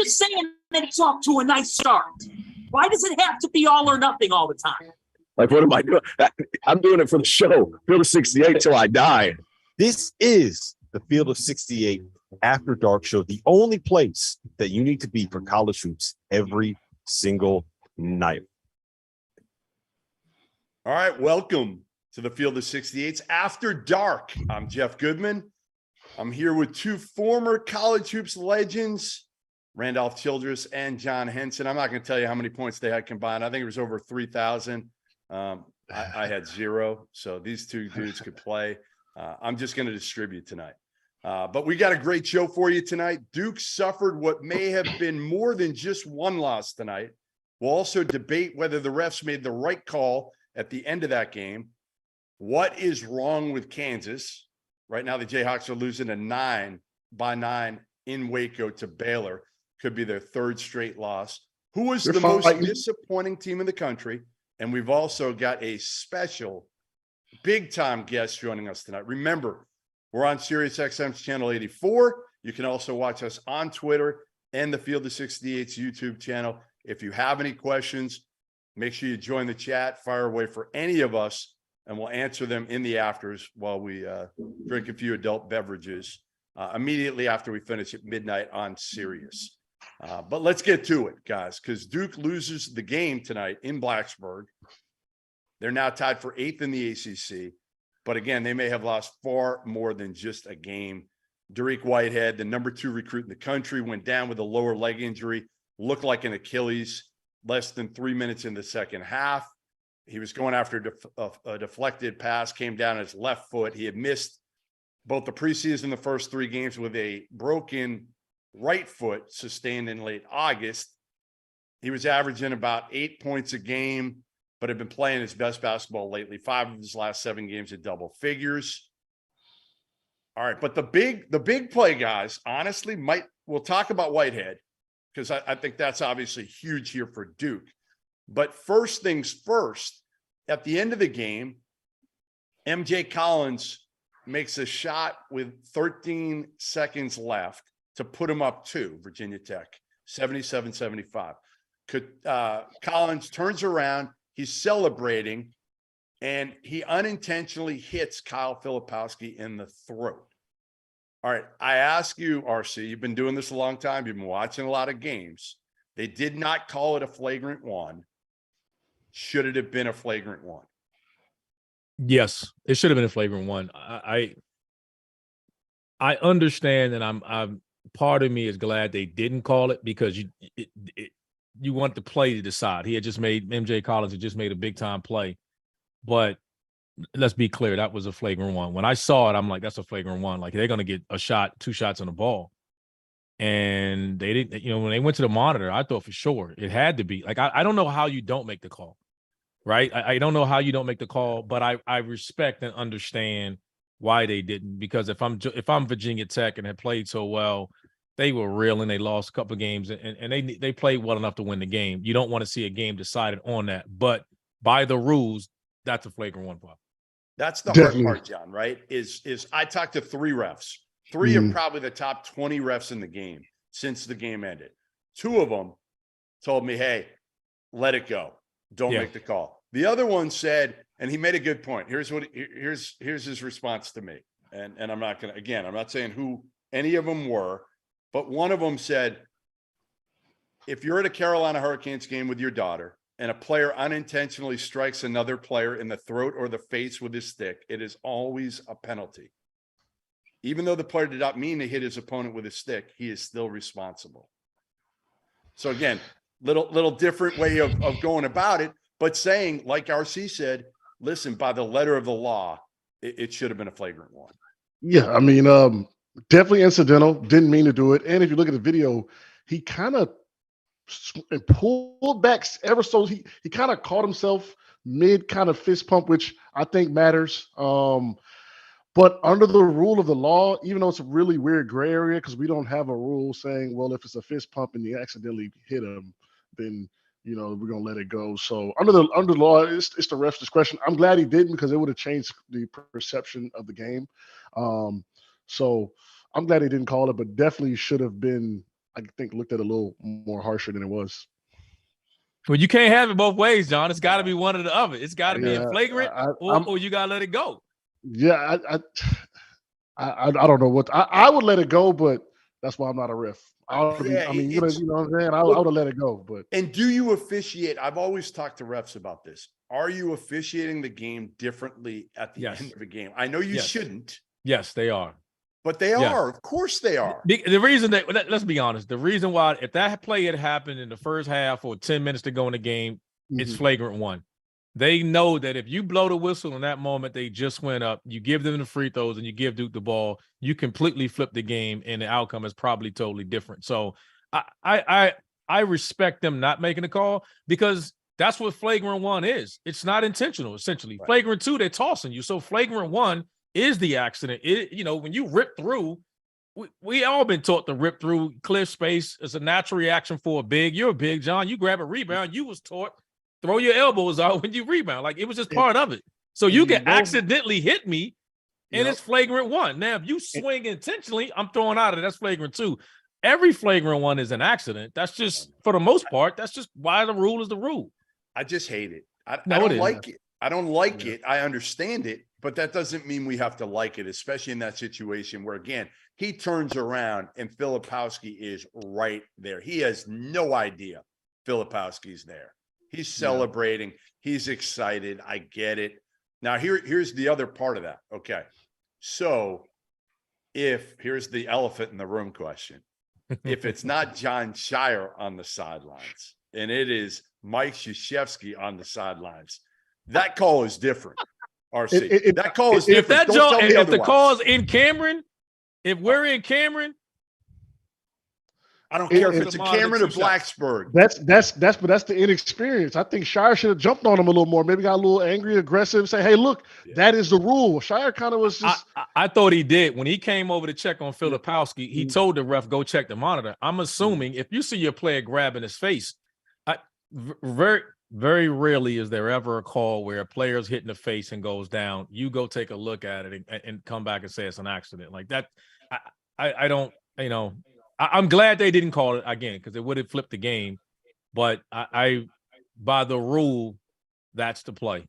just saying that he's off to a nice start. Why does it have to be all or nothing all the time? Like, what am I doing? I'm doing it for the show. Field of 68 till I die. This is the Field of 68 After Dark show, the only place that you need to be for college hoops every single night. All right, welcome to the Field of 68's After Dark. I'm Jeff Goodman. I'm here with two former college hoops legends, Randolph Childress and John Henson. I'm not going to tell you how many points they had combined. I think it was over 3,000. I had 0, so these two dudes could play. I'm just going to distribute tonight. But we got a great show for you tonight. Duke suffered what may have been more than just one loss tonight. We'll also debate whether the refs made the right call at the end of that game. What is wrong with Kansas? Right now, the Jayhawks are losing by 9 in Waco to Baylor. Could be their third straight loss. Who was the most disappointing team in the country? And we've also got a special big-time guest joining us tonight. Remember, we're on SiriusXM's Channel 84. You can also watch us on Twitter and the Field of 68's YouTube channel. If you have any questions, make sure you join the chat, fire away for any of us, and we'll answer them in the afters while we drink a few adult beverages immediately after we finish at midnight on Sirius. But let's get to it, guys, because Duke loses the game tonight in Blacksburg. They're now tied for 8th in the ACC. But again, they may have lost far more than just a game. Dariq Whitehead, the number 2 recruit in the country, went down with a lower leg injury, looked like an Achilles, less than 3 minutes in the second half. He was going after a deflected pass, came down his left foot. He had missed both the preseason, the first 3 games, with a broken right foot sustained in late August. He was averaging about 8 points a game, but had been playing his best basketball lately. 5 of his last 7 games at double figures. All right, but the big play, guys, honestly, we'll talk about Whitehead, because I think that's obviously huge here for Duke. But first things first, at the end of the game, MJ Collins makes a shot with 13 seconds left to put him up to Virginia Tech, 77-75. Collins turns around, he's celebrating, and he unintentionally hits Kyle Filipowski in the throat. All right, I ask you, RC, you've been doing this a long time. You've been watching a lot of games. They did not call it a flagrant one. Should it have been a flagrant one? Yes, it should have been a flagrant one. I understand, and I'm part of me is glad they didn't call it, because you want the play to decide. MJ Collins had just made a big time play, but let's be clear, that was a flagrant one. When I saw it, I'm like, that's a flagrant one. Like, they're going to get a shot, 2 shots on the ball. And they didn't, when they went to the monitor, I thought for sure it had to be. Like, I don't know how you don't make the call, right? I don't know how you don't make the call, but I respect and understand why they didn't, because if I'm Virginia Tech and had played so well, they were real, and they lost a couple of games, and they played well enough to win the game. You don't want to see a game decided on that, but by the rules, that's a flagrant one. That's the hard part, John, right? Is I talked to 3 refs. 3 of probably the top 20 refs in the game since the game ended. 2 of them told me, hey, let it go. Don't make the call. The other one said, and he made a good point. Here's his response to me. And I'm not going to, again, I'm not saying who any of them were, but one of them said, if you're at a Carolina Hurricanes game with your daughter and a player unintentionally strikes another player in the throat or the face with his stick, it is always a penalty. Even though the player did not mean to hit his opponent with his stick, he is still responsible. So again, little different way of going about it, but saying, like RC said, listen, by the letter of the law, it should have been a flagrant one. Yeah, I mean, definitely incidental. Didn't mean to do it. And if you look at the video, he kind of pulled back ever so. He kind of caught himself mid kind of fist pump, which I think matters. But under the rule of the law, even though it's a really weird gray area, because we don't have a rule saying, well, if it's a fist pump and you accidentally hit him, then we're gonna let it go. So under the law, it's the ref's discretion. I'm glad he didn't, because it would have changed the perception of the game. So I'm glad he didn't call it, but definitely should have been I think looked at it a little more harsher than it was. Well, you can't have it both ways, John. It's got to be one or the other. It's got to be a flagrant, or you got to let it go. Yeah, I don't know what I would let it go, but that's why I'm not a ref. You know what I'm saying? I would have let it go. But do you officiate? I've always talked to refs about this. Are you officiating the game differently at the end of a game? I know you shouldn't. Yes, they are. But they are. Of course they are. The reason let's be honest, the reason why, if that play had happened in the first half or 10 minutes to go in the game, it's flagrant one. They know that if you blow the whistle in that moment, they just went up, you give them the free throws and you give Duke the ball, you completely flip the game and the outcome is probably totally different. So I respect them not making the call, because that's what flagrant one is. It's not intentional, essentially. Right. Flagrant two, they're tossing you. So flagrant one is the accident. When you rip through, we all been taught to rip through clear space. It's a natural reaction for a big. You're a big, John. You grab a rebound. You was taught throw your elbows out when you rebound. Like, it was just part of it. So you can accidentally hit me, and it's flagrant one. Now, if you swing intentionally, I'm throwing out of it. That's flagrant two. Every flagrant one is an accident. That's just, for the most part, that's just why the rule is the rule. I just hate it. I don't like it. I don't like it. I understand it, but that doesn't mean we have to like it, especially in that situation where, again, he turns around and Filipowski is right there. He has no idea Filipowski's there. He's celebrating. He's excited. I get it. Now, here's the other part of that. Okay. So here's the elephant in the room question. If it's not John Shire on the sidelines and it is Mike Krzyzewski on the sidelines, that call is different. RC. That call is different. If the call is in Cameron, if we're in Cameron, I don't care if it's a Cameron or Blacksburg. That's the inexperience. I think Shire should have jumped on him a little more. Maybe got a little angry, aggressive, say, "Hey, look, that is the rule." Shire kind of was just. I thought he did when he came over to check on Filipowski. He told the ref, "Go check the monitor." I'm assuming if you see your player grabbing his face, very, very rarely is there ever a call where a player's hitting the face and goes down. You go take a look at it and come back and say it's an accident like that. I don't. I'm glad they didn't call it again, because it would have flipped the game. But I by the rule, that's the play.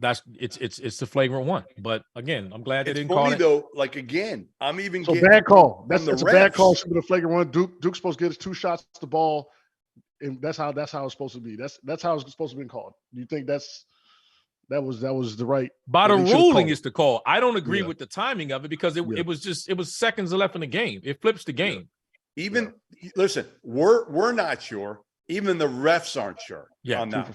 It's the flagrant one. But again, I'm glad they didn't call it. Though, like, again, I'm even so bad call. That's a bad call. Should be the flagrant one. Duke's supposed to get his 2 shots at the ball, and that's how it's supposed to be. That's how it's supposed to be called. Do you think that was the right? By the ruling, it's the call. I don't agree with the timing of it, because it was seconds left in the game. It flips the game. Listen, we're not sure. Even the refs aren't sure on that.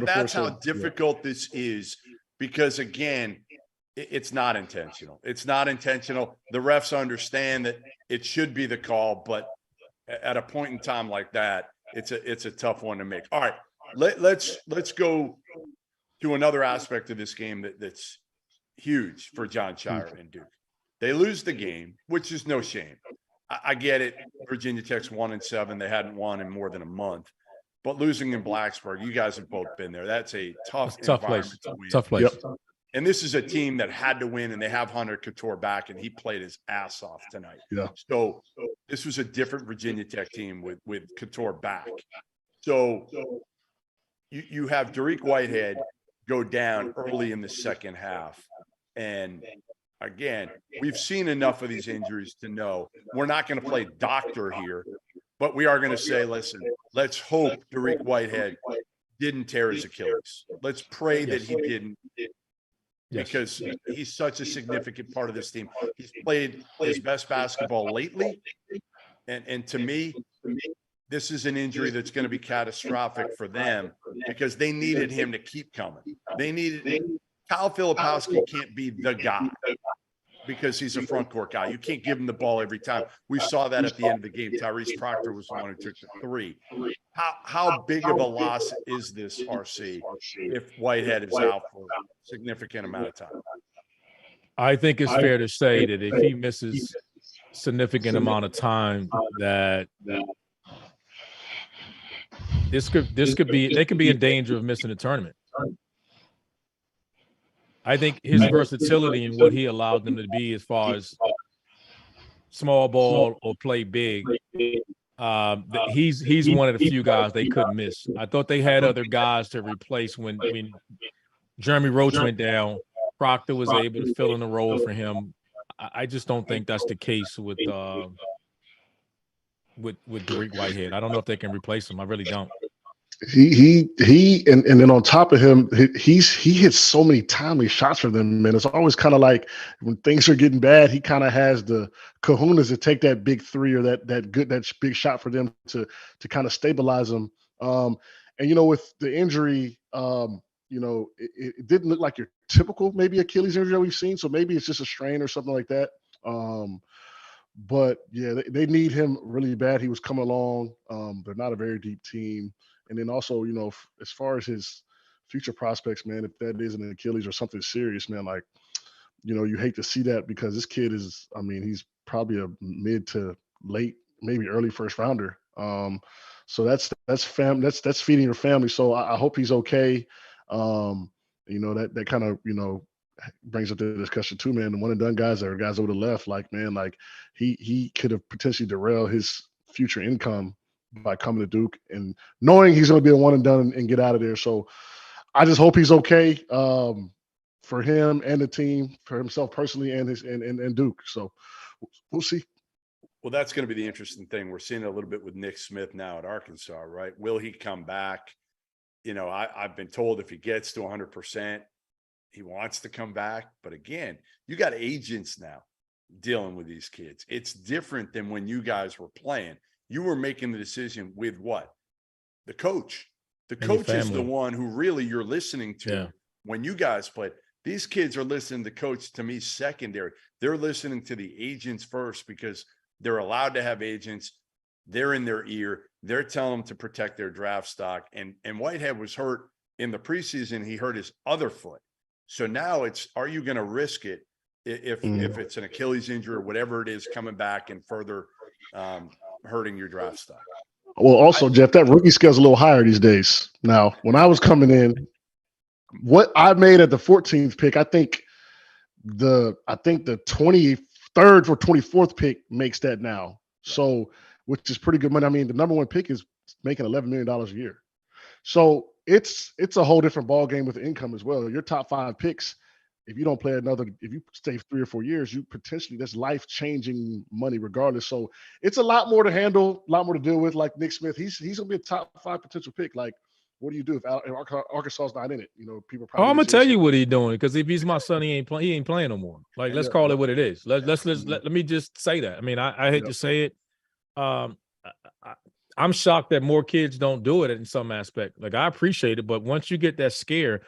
That's how difficult this is, because, again, it's not intentional. It's not intentional. The refs understand that it should be the call, but at a point in time like that, it's a tough one to make. All right, let's go to another aspect of this game that's huge for John Shire and Duke. They lose the game, which is no shame. I get it. Virginia Tech's 1-7. They hadn't won in more than a month. But losing in Blacksburg, you guys have both been there. That's a tough place. To win. Tough place. Yep. And this is a team that had to win, and they have Hunter Couture back, and he played his ass off tonight. Yeah. So this was a different Virginia Tech team with Couture back. So you have Dariq Whitehead go down early in the second half, and again, we've seen enough of these injuries to know we're not going to play doctor here, but we are going to say, listen, let's hope Dariq Whitehead didn't tear his Achilles. Let's pray that he didn't, because he's such a significant part of this team. He's played his best basketball lately. And to me, this is an injury that's going to be catastrophic for them, because they needed him to keep coming. Kyle Filipowski can't be the guy, because he's a front court guy. You can't give him the ball every time. We saw that at the end of the game. Tyrese Proctor was the one who took the 3. How big of a loss is this, RC, if Whitehead is out for a significant amount of time? I think it's fair to say that if he misses significant amount of time, that they could be in danger of missing the tournament. I think his versatility and what he allowed them to be as far as small ball or play big, He's one of the few guys they couldn't miss. I thought they had other guys to replace when Jeremy Roach went down. Proctor was able to fill in the role for him. I just don't think that's the case with Derek Whitehead. I don't know if they can replace him. I really don't. And then on top of him, he hits so many timely shots for them, man. It's always kind of like when things are getting bad, he kind of has the kahunas to take that big three or that big shot for them to kind of stabilize them. And with the injury, it didn't look like your typical maybe Achilles injury that we've seen. So maybe it's just a strain or something like that. But yeah, they need him really bad. He was coming along. They're not a very deep team. And then also, as far as his future prospects, man, if that is an Achilles or something serious, man, like, you hate to see that because this kid is, he's probably a mid to late, maybe early first rounder. So that's feeding your family. So I hope he's okay. That kind of, brings up the discussion too, man. The one and done guys that are guys over the left, like, man, like he could have potentially derailed his future income by coming to Duke and knowing he's going to be a one and done and get out of there. So I just hope he's okay for him and the team, for himself personally and Duke. So we'll see. Well, that's going to be the interesting thing. We're seeing it a little bit with Nick Smith now at Arkansas, right? Will he come back? I've been told if he gets to 100%, he wants to come back. But again, you got agents now dealing with these kids. It's different than when you guys were playing. You were making the decision with what? The coach. The coach is the one who really you're listening to when you guys played. These kids are listening to coach, to me, secondary. They're listening to the agents first because they're allowed to have agents. They're in their ear. They're telling them to protect their draft stock. And Whitehead was hurt in the preseason. He hurt his other foot. So now it's, are you going to risk it if it's an Achilles injury or whatever it is coming back and further hurting your draft stock? Well, also, Jeff, that rookie scale is a little higher these days. Now, when I was coming in, what I made at the 14th pick, I think the 23rd or 24th pick makes that now. So, which is pretty good money. The number one pick is making $11 million a year. So it's a whole different ball game with income as well. Your top 5 picks, if you don't play if you stay 3 or 4 years, you potentially, that's life-changing money regardless. So it's a lot more to handle, a lot more to deal with. Like Nick Smith, he's going to be a top 5 potential pick. Like, what do you do if Arkansas is not in it? People probably. I'm gonna tell you what he's doing, because if he's my son, he ain't playing no more. Like, let's call it what it is. Let me just say that. I hate to say it. I'm shocked that more kids don't do it in some aspect. Like, I appreciate it, but once you get that scare,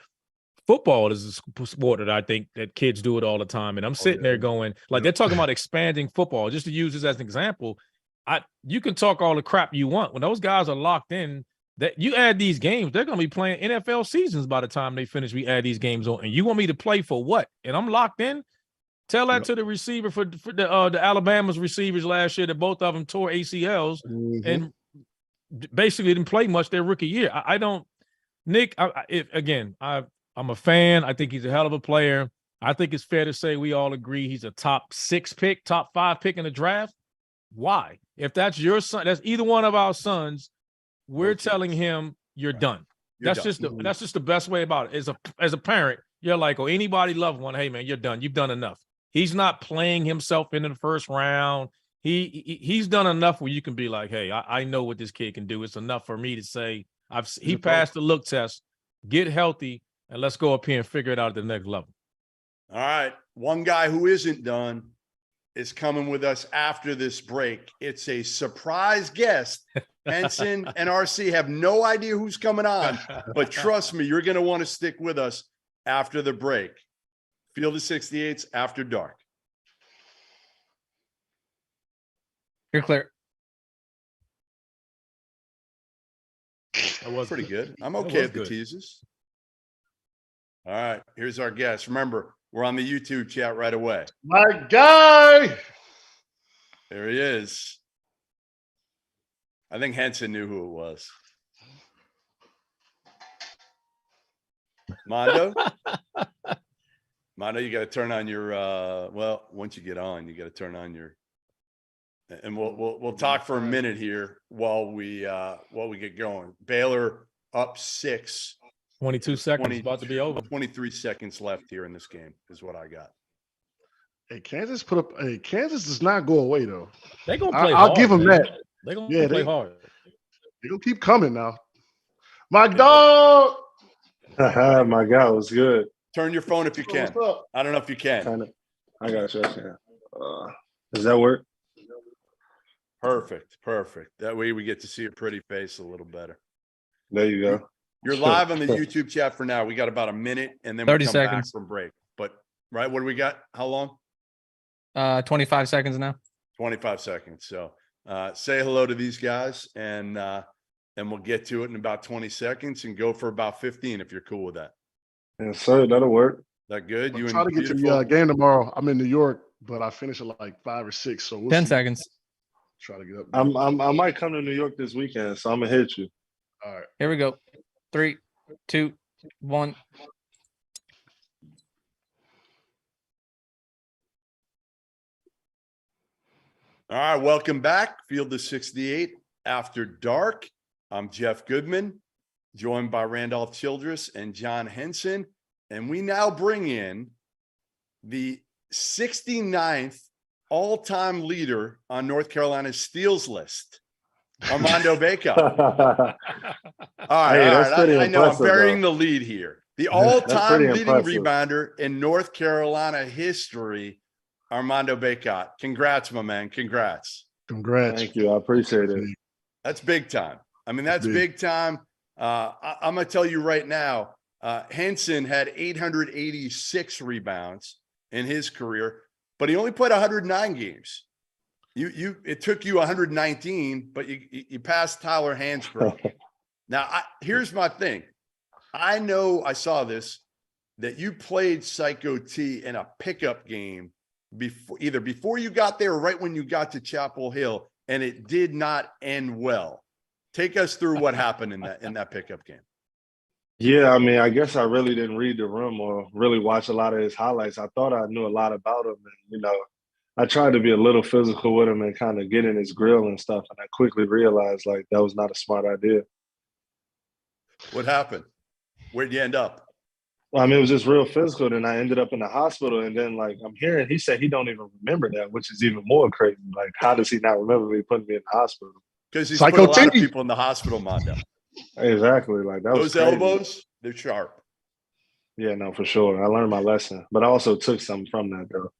football is a sport that I think that kids do it all the time. And I'm sitting there going, like, they're talking about expanding football. Just to use this as an example, you can talk all the crap you want. When those guys are locked in, that you add these games, they're going to be playing NFL seasons by the time they finish. We add these games on, and you want me to play for what? And I'm locked in. Tell that to the receiver for the Alabama's receivers last year, that both of them tore ACLs and basically didn't play much their rookie year. I don't, Nick. I'm a fan. I think he's a hell of a player. I think it's fair to say we all agree he's a top 6 pick, top 5 pick in the draft. Why? If that's your son, that's either one of our sons, we're telling him you're done. That's just the best way about it. As a parent, you're like, or anybody loved one, hey man, you're done. You've done enough. He's not playing himself into the first round. He's done enough where you can be like, hey, I know what this kid can do. It's enough for me to say he passed the look test. Get healthy, and let's go up here and figure it out at the next level. All right. One guy who isn't done is coming with us after this break. It's a surprise guest. Henson and RC have no idea who's coming on, but trust me, you're going to want to stick with us after the break. Field of 68's After Dark. You're clear. That was pretty good. I'm okay at the teases. All right. Here's our guest. Remember, we're on the YouTube chat right away. My guy. There he is. I think Henson knew who it was. Mondo? Mondo, you got to turn on your, once you get on, you got to turn on your, And we'll talk for a minute here while we get going. Baylor up 6. 22 seconds, about to be over. 23 seconds left here in this game is what I got. Hey, Kansas Kansas does not go away though. They're gonna play I'll hard. give them man. that. They're gonna Yeah, play hard. They're gonna keep coming now. My dog. My guy was good. Turn your phone if you can. What's up? I don't know if you can. I got you. Does that work? Perfect. That way we get to see your pretty face a little better. There you go. You're live on the YouTube chat for now. We got about a minute and then 30 we'll come seconds. back from break. But right, what do we got? How long? 25 seconds now. 25 seconds. So say hello to these guys and we'll get to it in about 20 seconds and go for about 15 if you're cool with that. Yes, sir. That'll work. That good? You Try to get to beautiful? the game tomorrow. I'm in New York, but I finish at like 5 or 6. So we'll 10 see. seconds. Try to get up. I might come to New York this weekend, so I'm gonna hit you. All right. Here we go. 3, 2, 1. All right, welcome back. Field of 68 After Dark. I'm Jeff Goodman, joined by Randolph Childress and John Henson. And we now bring in the 69th all-time leader on North Carolina's steals list, Armando Bacot. All right, Hey, all that's right. pretty I know I'm impressive, burying though. the lead here. The That's all-time pretty leading impressive. rebounder in North Carolina history, Armando Bacot. Congrats, my man. Congrats. Congrats. Thank you. I appreciate it. That's big time. I mean, that's big time. I'm going to tell you right now, Henson had 886 rebounds in his career, but he only played 109 games. It took you 119, but you passed Tyler Hansbrough. Now, here's my thing. I know I saw this, that you played Psycho T in a pickup game before you got there or right when you got to Chapel Hill, and it did not end well. Take us through what happened in that pickup game. Yeah, I mean, I guess I really didn't read the room or really watch a lot of his highlights. I thought I knew a lot about him, and I tried to be a little physical with him and kind of get in his grill and stuff. And I quickly realized like that was not a smart idea. What happened? Where'd you end up? Well, I mean, it was just real physical. Then I ended up in the hospital, and then like I'm hearing he said he don't even remember that, which is even more crazy. Like, how does he not remember me putting me in the hospital? Because he's Psycho put a lot of T. people in the hospital, Mondo. Exactly. Like that was Those crazy. elbows, they're sharp. Yeah, no, for sure. I learned my lesson, but I also took something from that though.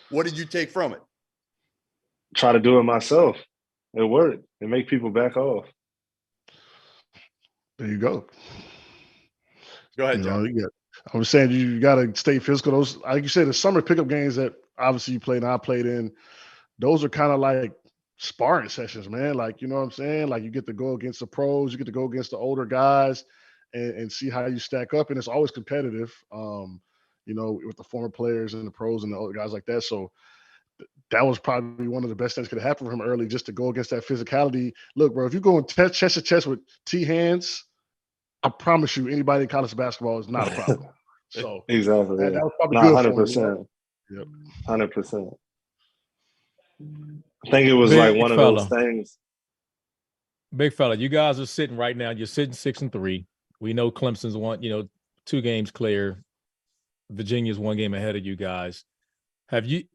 What did you take from it? Try to do it myself. It worked. It make people back off. There you go. Go ahead, John. I was saying you got to stay physical. Those, like you said, the summer pickup games that obviously you played and I played in, those are kind of like sparring sessions, man. Like, you know what I'm saying? Like you get to go against the pros, you get to go against the older guys and see how you stack up. And it's always competitive, with the former players and the pros and the older guys like that. So that was probably one of the best things that could happen for him early, just to go against that physicality. Look, bro, if you go chest to chest with T hands, I promise you, anybody in college basketball is not a problem. So Exactly. that was probably Not good for 100%. him. 100%. I think it was Big like one of those fella. things. Big fella, you guys are sitting right now. You're sitting 6-3. We know Clemson's 2 games clear. Virginia's 1 game ahead of you guys. Have you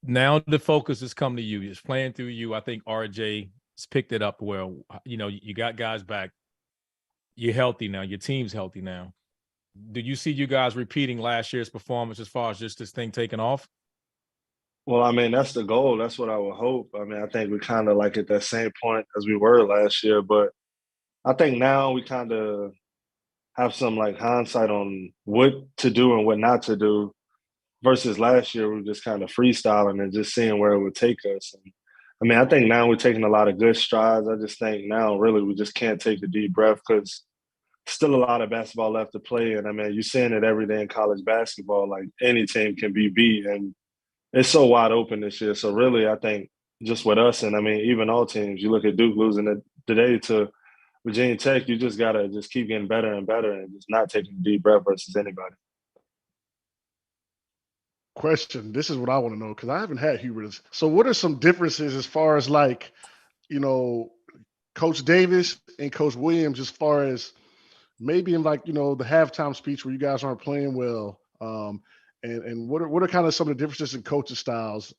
now the focus has come to you? It's playing through you. I think RJ has picked it up where you got guys back. You're healthy now. Your team's healthy now. Do you see you guys repeating last year's performance as far as just this thing taking off? Well, I mean, that's the goal. That's what I would hope. I mean, I think we kind of like at that same point as we were last year, but I think now we kind of have some like hindsight on what to do and what not to do versus last year. We were just kind of freestyling and just seeing where it would take us. And, I mean, I think now we're taking a lot of good strides. I just think now really we just can't take a deep breath because still a lot of basketball left to play. And I mean, you're seeing it every day in college basketball. Like any team can be beat, and it's so wide open this year. So really, I think just with us, and I mean, even all teams, you look at Duke losing it today to Virginia Tech, you just got to just keep getting better and better and just not taking a deep breath versus anybody. question. This is what I want to know because I haven't had Hubert. So, what are some differences as far as like, Coach Davis and Coach Williams, as far as maybe in like the halftime speech where you guys aren't playing well, and what are kind of some of the differences in coaching styles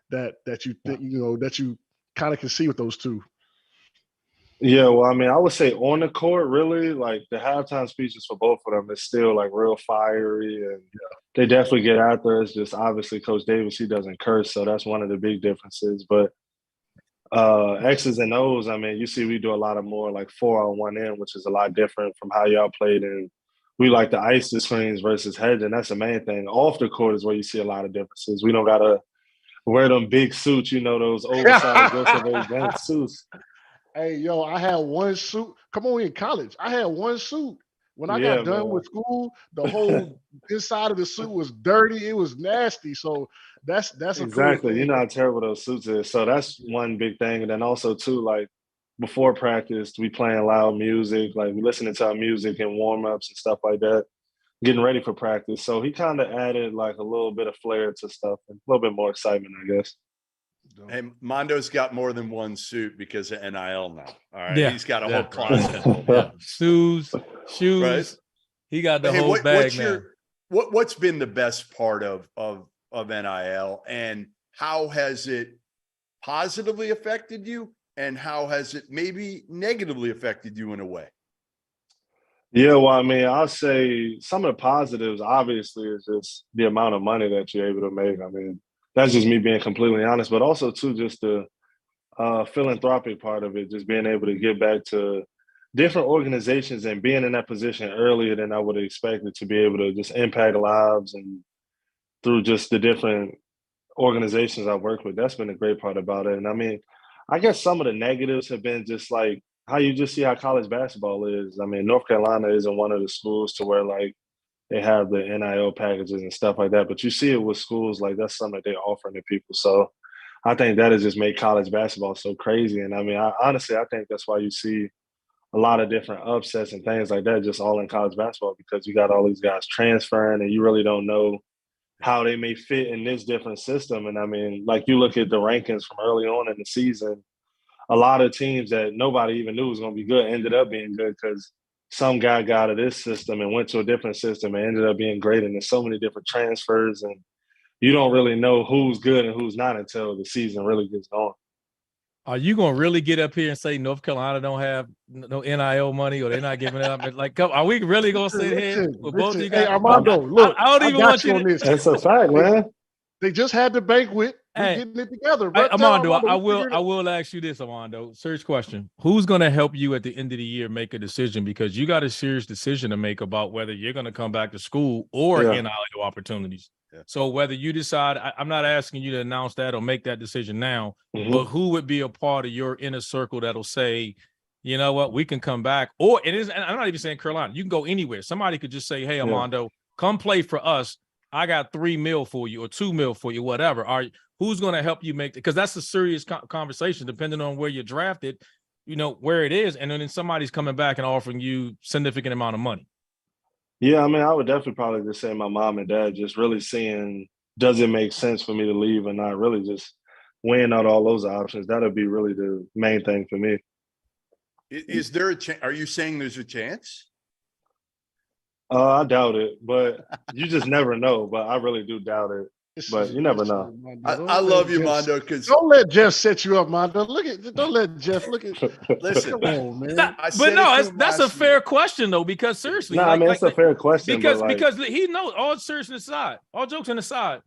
that you think that you kind of can see with those two? Yeah, well, I mean, I would say on the court, really, like the halftime speeches for both of them is still like real fiery, and they definitely get out there. It's just obviously Coach Davis, he doesn't curse, so that's one of the big differences. But X's and O's, I mean, you see, we do a lot of more like 4-on-1 end, which is a lot different from how y'all played. And we like to ice the screens versus hedging. That's the main thing. Off the court is where you see a lot of differences. We don't gotta wear them big suits, those oversized aggressive event suits. Hey, yo, I had one suit. Come on, in college, I had one suit. When I Yeah, got done man. with school, the whole inside of the suit was dirty. It was nasty. So that's a Exactly. cool You thing. know how terrible those suits is. So that's one big thing. And then also too, like before practice, we playing loud music, like we listening to our music and warm-ups and stuff like that, getting ready for practice. So he kind of added like a little bit of flair to stuff and a little bit more excitement, I guess. Hey, Mondo's got more than one suit because of NIL now. All right. Yeah. He's got a Yeah. whole closet. Yeah. Shoes. Right. He got the Hey, whole bag what's now. what's been the best part of NIL, and how has it positively affected you, and how has it maybe negatively affected you in a way? Yeah, well, I mean, I'll say some of the positives, obviously, is just the amount of money that you're able to make. I mean, that's just me being completely honest, but also, too, just the philanthropic part of it, just being able to give back to different organizations and being in that position earlier than I would have expected to be able to just impact lives and through just the different organizations I work with. That's been a great part about it. And I mean, I guess some of the negatives have been just like how you just see how college basketball is. I mean, North Carolina isn't one of the schools to where like they have the NIL packages and stuff like that. But you see it with schools like that's something that they're offering to people. So I think that has just made college basketball so crazy. And I mean, honestly, I think that's why you see a lot of different upsets and things like that just all in college basketball, because you got all these guys transferring and you really don't know how they may fit in this different system. And I mean, like you look at the rankings from early on in the season, a lot of teams that nobody even knew was going to be good ended up being good because some guy got out of this system and went to a different system and ended up being great. And there's so many different transfers, and you don't really know who's good and who's not until the season really gets going. Are you gonna really get up here and say North Carolina don't have no NIL money or they're not giving it up? Like, are we really gonna sit here with both of you guys? Hey, Armando, look, I don't even got want you you on to. this. That's a fact, man. They just had the banquet. We're Hey, getting it together, bro. Armando, Armando, I we figured it will ask you this, Armando. Serious question: who's gonna help you at the end of the year make a decision, because you got a serious decision to make about whether you're gonna come back to school or Yeah. NIL opportunities. Yeah. So whether you decide, I'm not asking you to announce that or make that decision now, Mhm. but who would be a part of your inner circle that'll say, you know what, we can come back? Or it is, and I'm not even saying Carolina, you can go anywhere. Somebody could just say, hey, Armando, come play for us. I got $3 million for you or $2 million for you, whatever. Who's going to help you make it? Because that's a serious conversation, depending on where you're drafted, where it is. And then somebody's coming back and offering you significant amount of money. Yeah, I mean, I would definitely probably just say my mom and dad, just really seeing, does it make sense for me to leave or not? Really just weighing out all those options. That would be really the main thing for me. Is there a chance? Are you saying there's a chance? I doubt it, but you just never know. But I really do doubt it. But you never know. I love you, Mondo, because Don't let Jeff set you up, Mondo. Don't let Jeff look at. listen, Come on, man. But no, that's a fair question though, because seriously, I mean, it's a fair question. Because he knows, all seriousness aside, all jokes aside,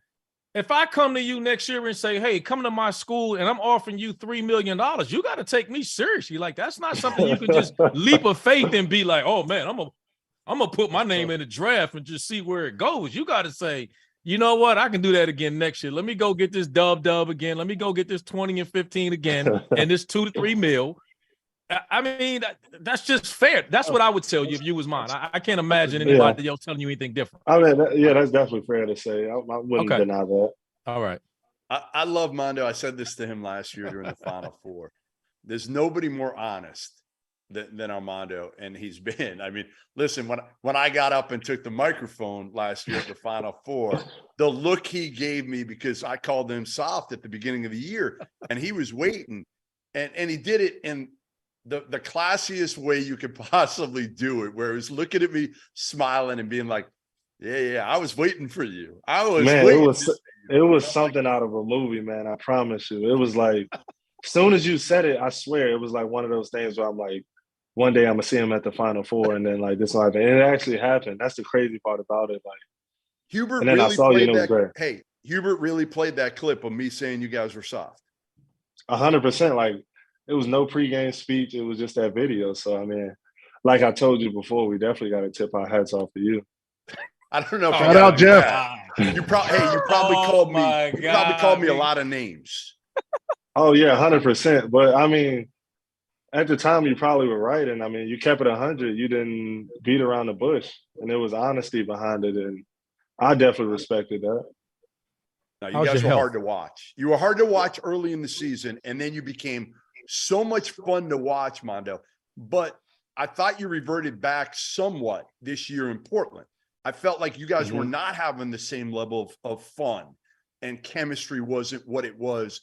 if I come to you next year and say, hey, come to my school and I'm offering you $3 million, you got to take me seriously. Like, that's not something you can just leap of faith and be like, oh man, I'm gonna put my name in the draft and just see where it goes. You got to say, you know what? I can do that again next year. Let me go get this dub again. Let me go get this 20 and 15 again, and this 2 to 3 mil. I mean, that's just fair. That's what I would tell you if you was mine. I can't imagine anybody else telling you anything different. I mean, that's definitely fair to say. I wouldn't deny that. All right. I love Mondo. I said this to him last year during the Final Four. There's nobody more honest than Armando, and he's been. I mean, listen, when I got up and took the microphone last year at the Final Four, the look he gave me, because I called him soft at the beginning of the year, and he was waiting, and he did it in the classiest way you could possibly do it, where he was looking at me, smiling, and being like, "Yeah, I was waiting for you. I was waiting." It was something out of a movie, man. I promise you. It was like, as soon as you said it, I swear it was like one of those things where I'm like, one day I'm gonna see him at the Final Four, and then like this life, and it actually happened. That's the crazy part about it. Like, Hubert and then really I saw you, played and it was that. great. Hey, Hubert really played that clip of me saying you guys were soft. 100%. Like, it was no pregame speech. It was just that video. So I mean, like I told you before, we definitely got to tip our hats off to you. I don't know. If Shout out, Jeff. You probably called me. You probably called me a lot of names. Oh yeah, 100%. But I mean, at the time, you probably were right, and I mean, you kept it 100. You didn't beat around the bush, and there was honesty behind it, and I definitely respected that. No, you How's guys your were health? hard to watch. You were hard to watch early in the season, and then you became so much fun to watch, Mondo. But I thought you reverted back somewhat this year in Portland. I felt like you guys were not having the same level of fun, and chemistry wasn't what it was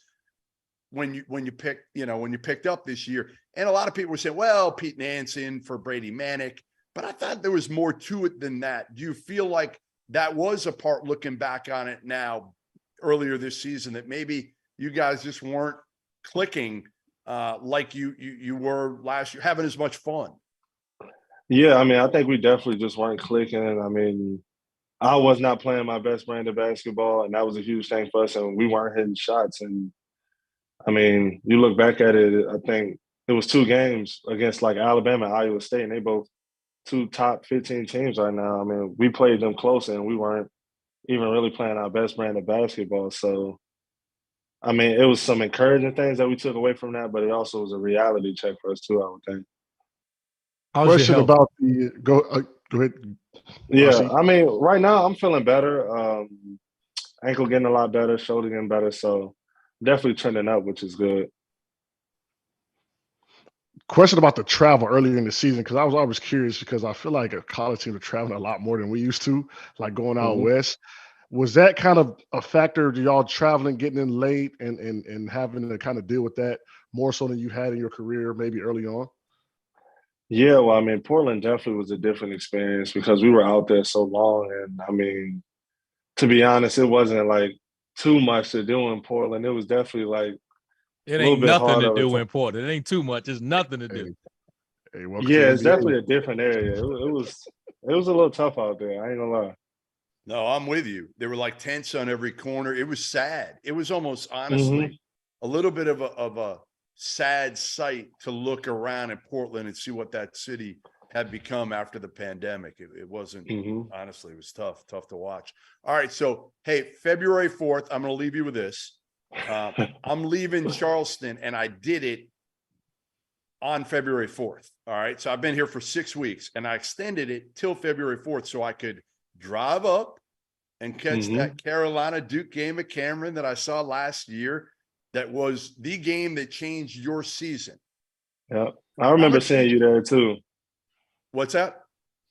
when you picked up this year. And a lot of people were saying, well, Pete Nansen for Brady Manick, but I thought there was more to it than that. Do you feel like that was a part, looking back on it now, earlier this season, that maybe you guys just weren't clicking like you were last year, having as much fun? Yeah, I mean, I think we definitely just weren't clicking. I mean, I was not playing my best brand of basketball, and that was a huge thing for us, and we weren't hitting shots. And I mean, you look back at it, I think it was 2 games against like Alabama and Iowa State, and they both 2 top 15 teams right now. I mean, we played them close, and we weren't even really playing our best brand of basketball. So, I mean, it was some encouraging things that we took away from that, but it also was a reality check for us too, I would think. How's Question your health? about the go ahead. Yeah, Marcy. I mean, right now I'm feeling better. Ankle getting a lot better, shoulder getting better, so definitely trending up, which is good. Question about the travel earlier in the season, because I was always curious, because I feel like a college team are traveling a lot more than we used to, like going out west. Was that kind of a factor to y'all traveling, getting in late, and having to kind of deal with that more so than you had in your career maybe early on? Yeah, well, I mean, Portland definitely was a different experience because we were out there so long. And I mean, to be honest, it wasn't like too much to do in Portland. It was definitely like It a little ain't bit nothing harder to do to- in Portland. It ain't too much. It's nothing to do. Hey, welcome Yeah, to it's the NBA. definitely a different area. It was a little tough out there. I ain't gonna lie. No, I'm with you. There were like tents on every corner. It was sad. It was almost honestly a little bit of a sad sight to look around in Portland and see what that city had become after the pandemic. It wasn't, honestly, it was tough to watch. All right. So, hey, February 4th, I'm going to leave you with this. I'm leaving Charleston, and I did it on February 4th. All right. So I've been here for 6 weeks, and I extended it till February 4th so I could drive up and catch that Carolina Duke game at Cameron that I saw last year. That was the game that changed your season. Yeah, I remember seeing you there too. What's that?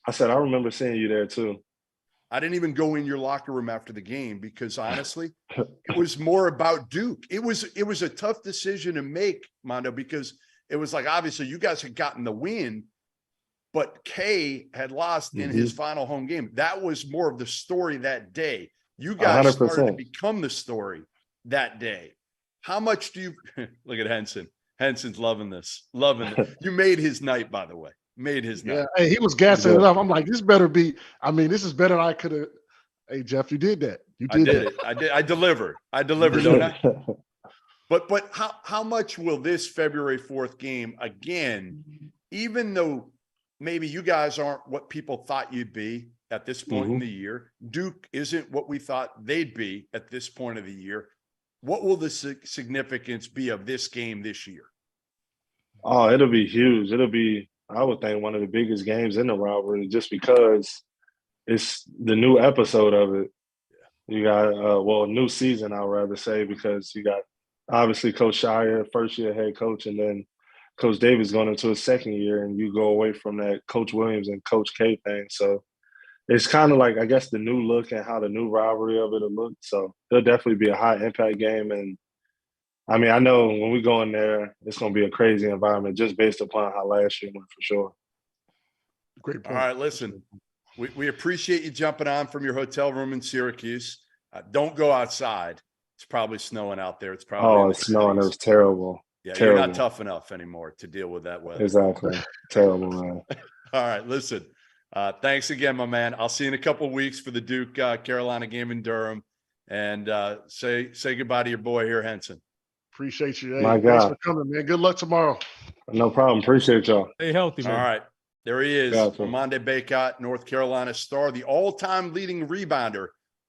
I said I remember seeing you there too. I didn't even go in your locker room after the game because honestly, it was more about Duke. It was a tough decision to make, Mondo, because it was like, obviously you guys had gotten the win, but K had lost in his final home game. That was more of the story that day. You guys 100%. started to become the story that day. How much do you look at Henson? Henson's loving this. You made his night, by the way. Made his night. Yeah, hey, he was gassing it up. I'm like, this better be. I mean, this is better than I could have. Hey, Jeff, you did that. You did it. I delivered. Don't I? But how much will this February 4th game, again, even though maybe you guys aren't what people thought you'd be at this point in the year, Duke isn't what we thought they'd be at this point of the year. What will the significance be of this game this year? Oh, it'll be huge. It'll be, I would think, one of the biggest games in the rivalry, just because it's the new episode of it. You got, new season, I'd rather say, because you got obviously Coach Shire, first-year head coach, and then Coach Davis going into his second year, and you go away from that Coach Williams and Coach K thing. So it's kind of like, I guess, the new look and how the new rivalry of it will look. So it'll definitely be a high impact game. And I mean, I know when we go in there, it's going to be a crazy environment just based upon how last year went for sure. Great All point. right, listen, we appreciate you jumping on from your hotel room in Syracuse. Don't go outside. It's probably snowing out there. It's probably It's snowing. It was terrible. Yeah, terrible. You're not tough enough anymore to deal with that weather. Exactly. Terrible, man. All right, listen. Thanks again, my man. I'll see you in a couple of weeks for the Duke Carolina game in Durham. And say goodbye to your boy here, Henson. Appreciate you. Hey, My thanks God. for coming, man. Good luck tomorrow. No problem. Appreciate y'all. Stay healthy, man. All right. There he is, Gotcha. Armando Bacot, North Carolina star, the all-time leading rebounder,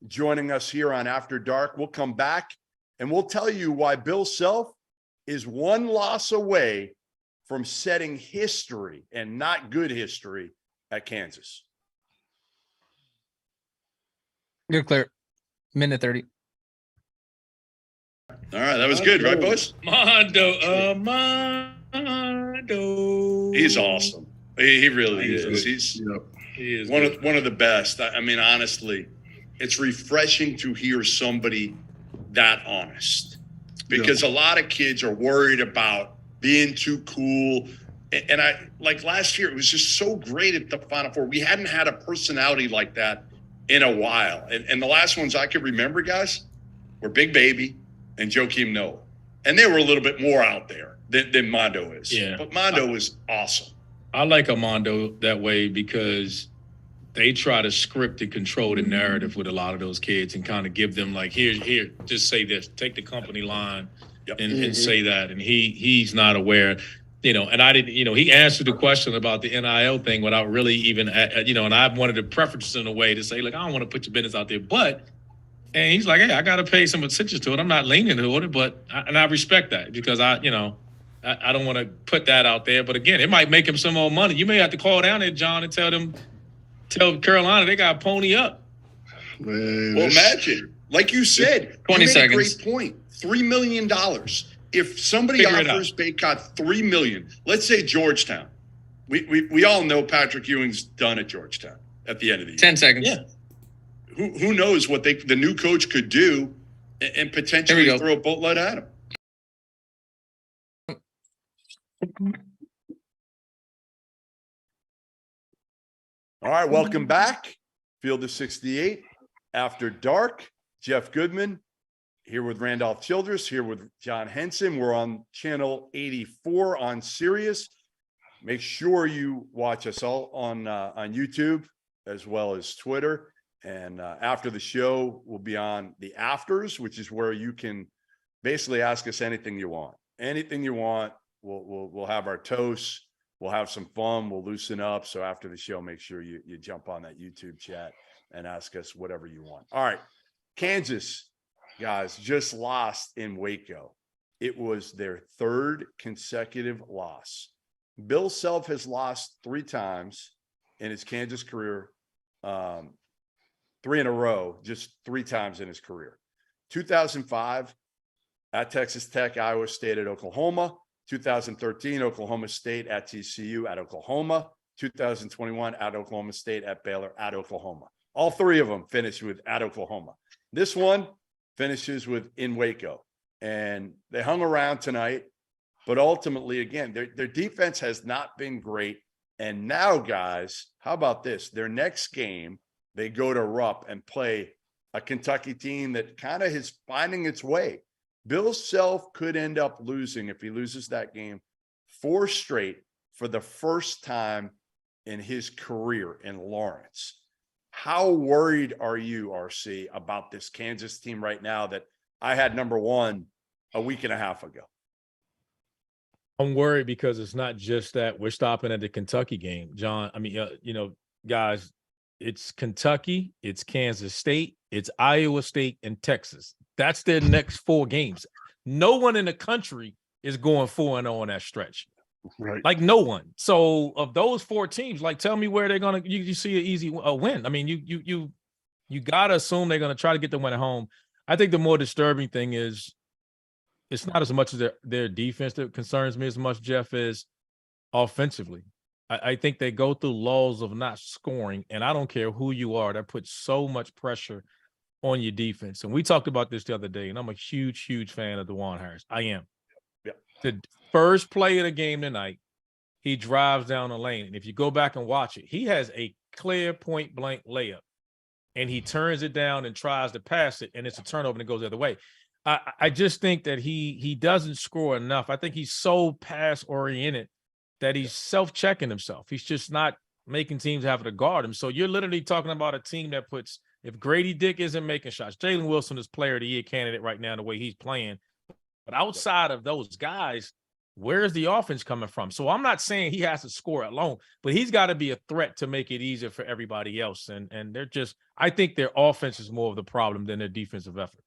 joining us here on After Dark. We'll come back and we'll tell you why Bill Self is one loss away from setting history, and not good history, at Kansas. You're clear. Minute 30. All right, that was good, right, boys? Mondo. He's awesome. He really is. He is one of the best. I mean, honestly, it's refreshing to hear somebody that honest, because a lot of kids are worried about being too cool. And I, like last year, it was just so great at the Final Four. We hadn't had a personality like that in a while. And the last ones I could remember, guys, were Big Baby and Joakim Noah. And they were a little bit more out there than Mondo is. Yeah. But Mondo was awesome. I like Armando that way because they try to script and control the narrative with a lot of those kids and kind of give them like, here, just say this, take the company line and say that. And he's not aware, and I didn't, he answered the question about the NIL thing without really even, and I wanted to preface in a way to say, like, I don't want to put your business out there, and he's like, hey, I got to pay some attention to it. I'm not leaning toward it, and I respect that because I don't want to put that out there. But again, it might make him some more money. You may have to call down there, John, and tell Carolina they got to pony up. Man, Well, imagine, like you said, 20 you made seconds. a great point. $3 million. If somebody Figure it offers Bacot $3 million, let's say Georgetown. We all know Patrick Ewing's done at Georgetown at the end of the year. 10 seconds. Yeah. Who knows what the new coach could do and potentially Here we go. throw a boatload at him. All right, welcome back. Field of 68 After Dark. Jeff Goodman here with Randolph Childress, here with John Henson. We're on channel 84 on Sirius. Make sure you watch us all on YouTube as well as Twitter. And after the show, we'll be on the afters, which is where you can basically ask us anything you want. Anything you want. We'll have our toasts. We'll have some fun. We'll loosen up. So after the show, make sure you jump on that YouTube chat and ask us whatever you want. All right. Kansas, guys, just lost in Waco. It was their third consecutive loss. Bill Self has lost 3 times in his Kansas career, 3 in a row, just 3 times in his career. 2005 at Texas Tech, Iowa State at Oklahoma. 2013, Oklahoma State at TCU at Oklahoma. 2021 at Oklahoma State at Baylor at Oklahoma. All 3 of them finished with at Oklahoma. This one finishes with in Waco. And they hung around tonight. But ultimately, again, their defense has not been great. And now, guys, how about this? Their next game, they go to Rupp and play a Kentucky team that kind of is finding its way. Bill Self could end up losing, if he loses that game, 4 straight for the first time in his career in Lawrence. How worried are you, RC, about this Kansas team right now that I had number 1 a week and a half ago? I'm worried because it's not just that we're stopping at the Kentucky game, John. I mean, guys, it's Kentucky, it's Kansas State, it's Iowa State, and Texas. That's their next 4 games. No one in the country is going 4-0 on that stretch. right. Like no one. So of those 4 teams, like tell me where they're gonna. You see an easy win. I mean, you gotta assume they're gonna try to get the win at home. I think the more disturbing thing is it's not as much as their defense that concerns me as much, Jeff, is offensively. I think they go through lulls of not scoring, and I don't care who you are, that puts so much pressure on your defense. And we talked about this the other day, and I'm a huge, huge fan of DeJuan Harris. I am. Yeah. The first play of the game tonight, he drives down the lane. And if you go back and watch it, he has a clear point blank layup, and he turns it down and tries to pass it, and it's a turnover and it goes the other way. I just think that he doesn't score enough. I think he's so pass oriented that he's self-checking himself. He's just not making teams have to guard him. So you're literally talking about a team that puts, if Grady Dick isn't making shots, Jalen Wilson is player of the year candidate right now, the way he's playing. But outside of those guys, where's the offense coming from? So I'm not saying he has to score alone, but he's got to be a threat to make it easier for everybody else. And they're just, I think their offense is more of the problem than their defensive effort.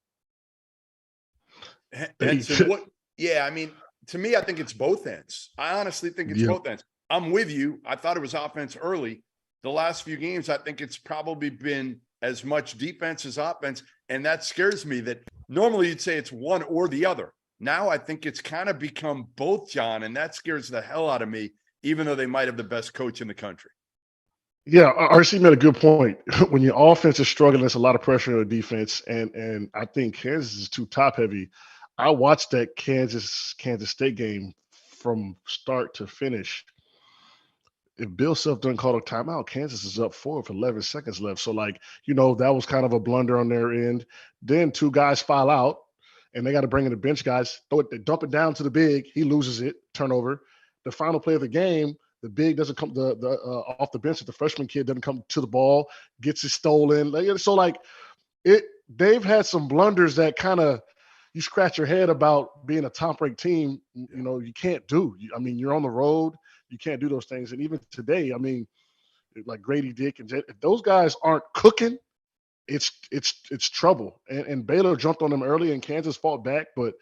Henson, I mean, to me, I think it's both ends. I honestly think it's both ends. I'm with you. I thought it was offense early. The last few games, I think it's probably been as much defense as offense. And that scares me that normally you'd say it's one or the other. Now I think it's kind of become both, John, and that scares the hell out of me, even though they might have the best coach in the country. Yeah, RC made a good point. When your offense is struggling, there's a lot of pressure on the defense, and I think Kansas is too top heavy. I watched that Kansas State game from start to finish. If Bill Self doesn't call a timeout, Kansas is up 4 with 11 seconds left. So, that was kind of a blunder on their end. Then 2 guys foul out, and they got to bring in the bench guys. They dump it down to the big. He loses it, turnover. The final play of the game, the big doesn't come off the bench. The freshman kid doesn't come to the ball, gets it stolen. They've had some blunders that kind of you scratch your head about being a top-ranked team. You can't do. You're on the road. You can't do those things. And even today, like Grady Dick and if those guys aren't cooking, it's trouble. And Baylor jumped on them early, and Kansas fought back, but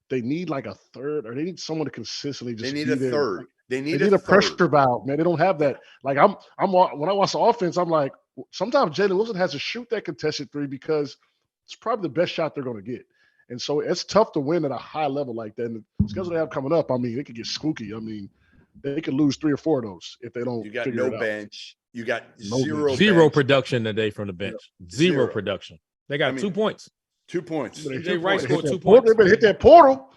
they need like a third, or they need someone to consistently just. They need a third. They need a pressure valve, man. They don't have that. Like I'm when I watch the offense, I'm like, sometimes Jalen Wilson has to shoot that contested 3 because it's probably the best shot they're going to get. And so it's tough to win at a high level like that. And the schedule they have coming up, they could get spooky. They could lose 3 or 4 of those if they don't. You got no bench. You got zero bench. Production today from the bench. Zero production. They got 2 points. 2 points. TJ Rice scored 2 points. They better hit that portal.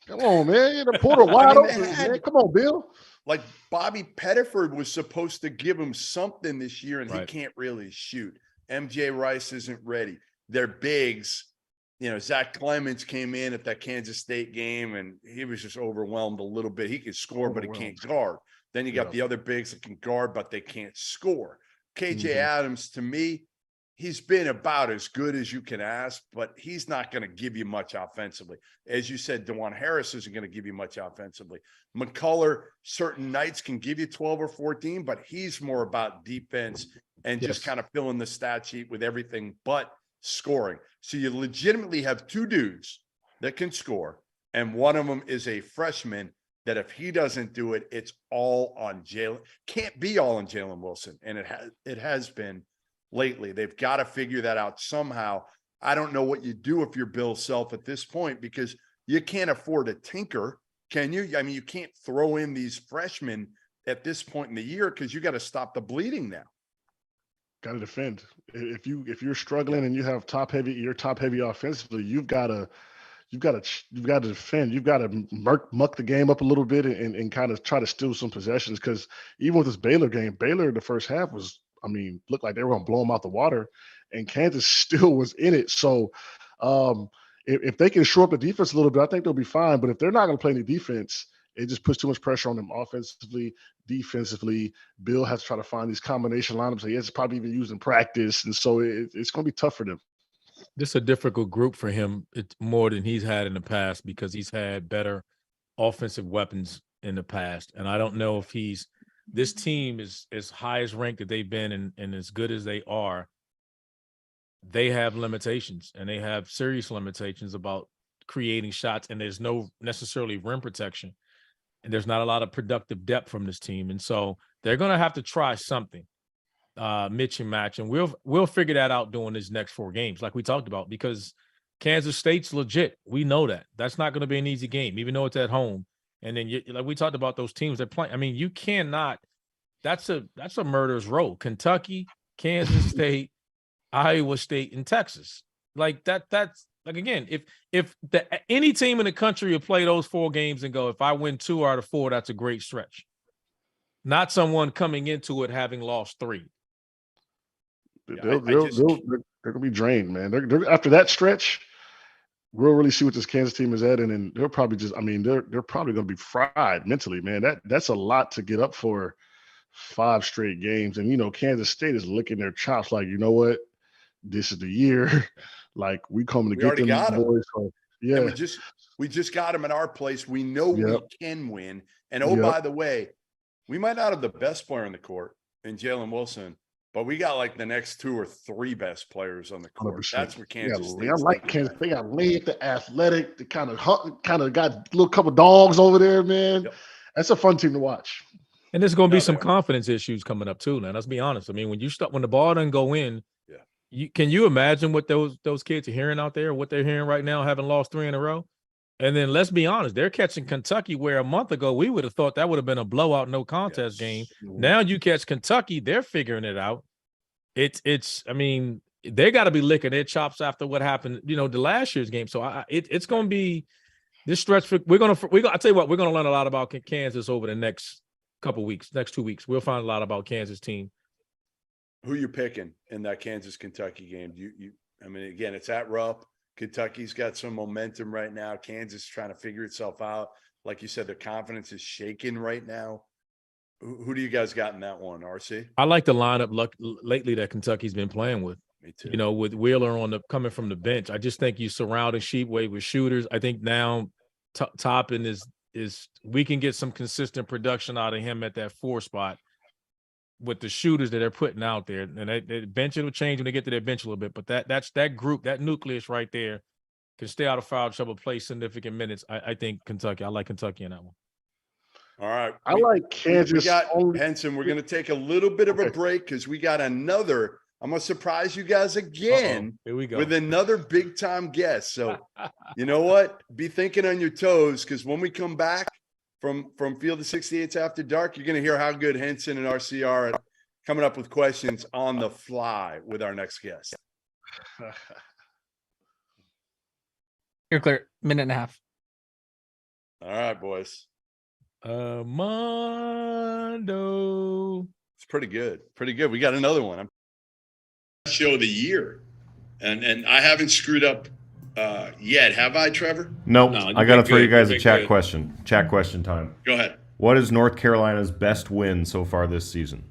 Come on, man. The portal wide open. Man. Come on, Bill. Like Bobby Pettiford was supposed to give him something this year, and he can't really shoot. MJ Rice isn't ready. They're bigs. Zach Clemens came in at that Kansas State game, and he was just overwhelmed a little bit. He can score, but he can't guard. Then you got the other bigs that can guard, but they can't score. KJ Adams, to me, he's been about as good as you can ask, but he's not going to give you much offensively. As you said, DeJuan Harris isn't going to give you much offensively. McCullough, certain nights can give you 12 or 14, but he's more about defense and just kind of filling the stat sheet with everything but scoring. So you legitimately have 2 dudes that can score, and one of them is a freshman that if he doesn't do it, it's all on Jalen. Can't be all on Jalen Wilson, and it has been lately. They've got to figure that out somehow. I don't know what you do if you're Bill Self at this point, because you can't afford to tinker, can you? You can't throw in these freshmen at this point in the year because you got to stop the bleeding now. Got to defend. If you're struggling and you have top heavy offensively, you've got to defend. You've got to muck the game up a little bit and kind of try to steal some possessions. Because even with this Baylor game, Baylor in the first half was, looked like they were going to blow them out the water, and Kansas still was in it. So if they can shore up the defense a little bit, I think they'll be fine. But if they're not going to play any defense, it just puts too much pressure on them offensively, defensively. Bill has to try to find these combination lineups that he has probably even used in practice. And so it's going to be tough for them. This is a difficult group for him. It's more than he's had in the past because he's had better offensive weapons in the past. And I don't know if this team is as high as ranked that they've been and as good as they are. They have limitations, and they have serious limitations about creating shots, and there's no necessarily rim protection. And there's not a lot of productive depth from this team. And so they're going to have to try something, mix and match. And we'll figure that out during these next 4 games, like we talked about, because Kansas State's legit. We know that. That's not going to be an easy game, even though it's at home. And then, like we talked about those teams that play. I mean, you cannot. That's a murderer's row. Kentucky, Kansas State, Iowa State, and Texas. Like that. That's like, again, if any team in the country will play those 4 games and go, if I win 2 out of 4, that's a great stretch. Not someone coming into it having lost 3. They're gonna be drained, man. They're after that stretch, we'll really see what this Kansas team is at, and then they're probably just. I mean, they're probably gonna be fried mentally, man. That's a lot to get up for 5 straight games, and Kansas State is licking their chops, like, you know what, this is the year. Like, we coming to get them boys. So, yeah, and we just got them at our place. We know we can win. And by the way, we might not have the best player on the court in Jalen Wilson, but we got like the next 2 or 3 best players on the court. 100%. That's what Kansas State. I like Kansas. They got Lane, the athletic, the kind of got a little couple dogs over there, man. Yep. That's a fun team to watch. And there's going to be some confidence issues coming up too. Now, let's be honest. I mean, when the ball doesn't go in, can you imagine what those kids are hearing out there? What they're hearing right now, having lost 3 in a row? And then let's be honest, they're catching Kentucky, where a month ago we would have thought that would have been a blowout, no contest game. Now you catch Kentucky, they're figuring it out. It's. I mean, they got to be licking their chops after what happened, the last year's game. So it's going to be this stretch. I tell you what, we're going to learn a lot about Kansas over the next couple weeks, next 2 weeks. We'll find a lot about Kansas team. Who you picking in that Kansas-Kentucky game? I mean, again, it's at Rupp. Kentucky's got some momentum right now. Kansas trying to figure itself out. Like you said, their confidence is shaking right now. Who do you guys got in that one, RC? I like the lineup lately that Kentucky's been playing with. Me too. With Wheeler coming from the bench. I just think you surrounding Sheepway with shooters. I think now Toppin is we can get some consistent production out of him at that 4 spot with the shooters that they're putting out there. And their bench will change when they get to their bench a little bit. But that's that group, that nucleus right there can stay out of foul trouble, play significant minutes. I think Kentucky. I like Kentucky in that one. All right. I like Kansas. We got Henson. We're going to take a little bit of a break because we got another. I'm going to surprise you guys again. Here we go. With another big-time guest. So, you know what? Be thinking on your toes, because when we come back from Field of 68's After Dark, you're going to hear how good Henson and RC are at coming up with questions on the fly with our next guest. You're clear. 1.5 minutes. All right, boys. Mondo. It's pretty good. Pretty good. We got another one. Show of the year, and I haven't screwed up yet, have I, Trevor? Nope. No, I got to throw you guys a good. chat question. Chat question time. Go ahead. What is North Carolina's best win so far this season?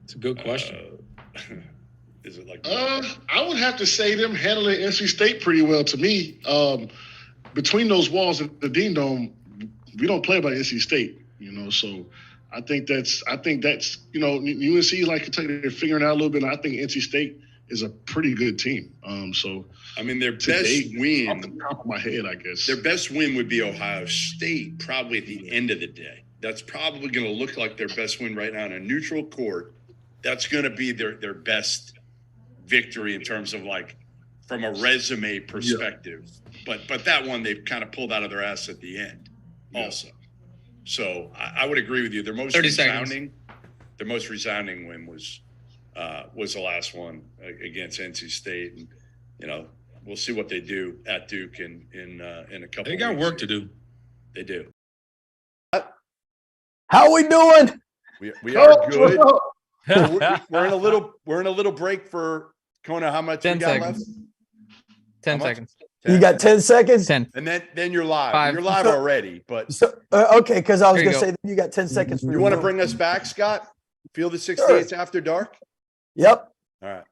It's a good question. Is it like? I would have to say them handling NC State pretty well to me. Between those walls and the Dean Dome, we don't play by NC State, so I think that's UNC, like Kentucky, they're figuring out a little bit. And I think NC State is a pretty good team. So I mean, their best win, off the top of my head, I guess, their best win would be Ohio State, probably at the end of the day. That's probably going to look like their best win right now on a neutral court. That's going to be their best victory in terms of, like, from a resume perspective. Yeah. But that one they've kind of pulled out of their ass at the end also. So I would agree with you. Their most resounding win was the last one against NC State, and we'll see what they do at Duke in a couple. They got work to do. They do. How we doing? We are good. we're in a little break for Kona. How much 10 we got seconds. left? 10 seconds. 10. You got 10 seconds? 10. And then you're live. 5. You're live already, but okay, because I was going to go. say you got 10 seconds. You want to bring us back, Scott? Field of 68's After Dark? Yep. All right.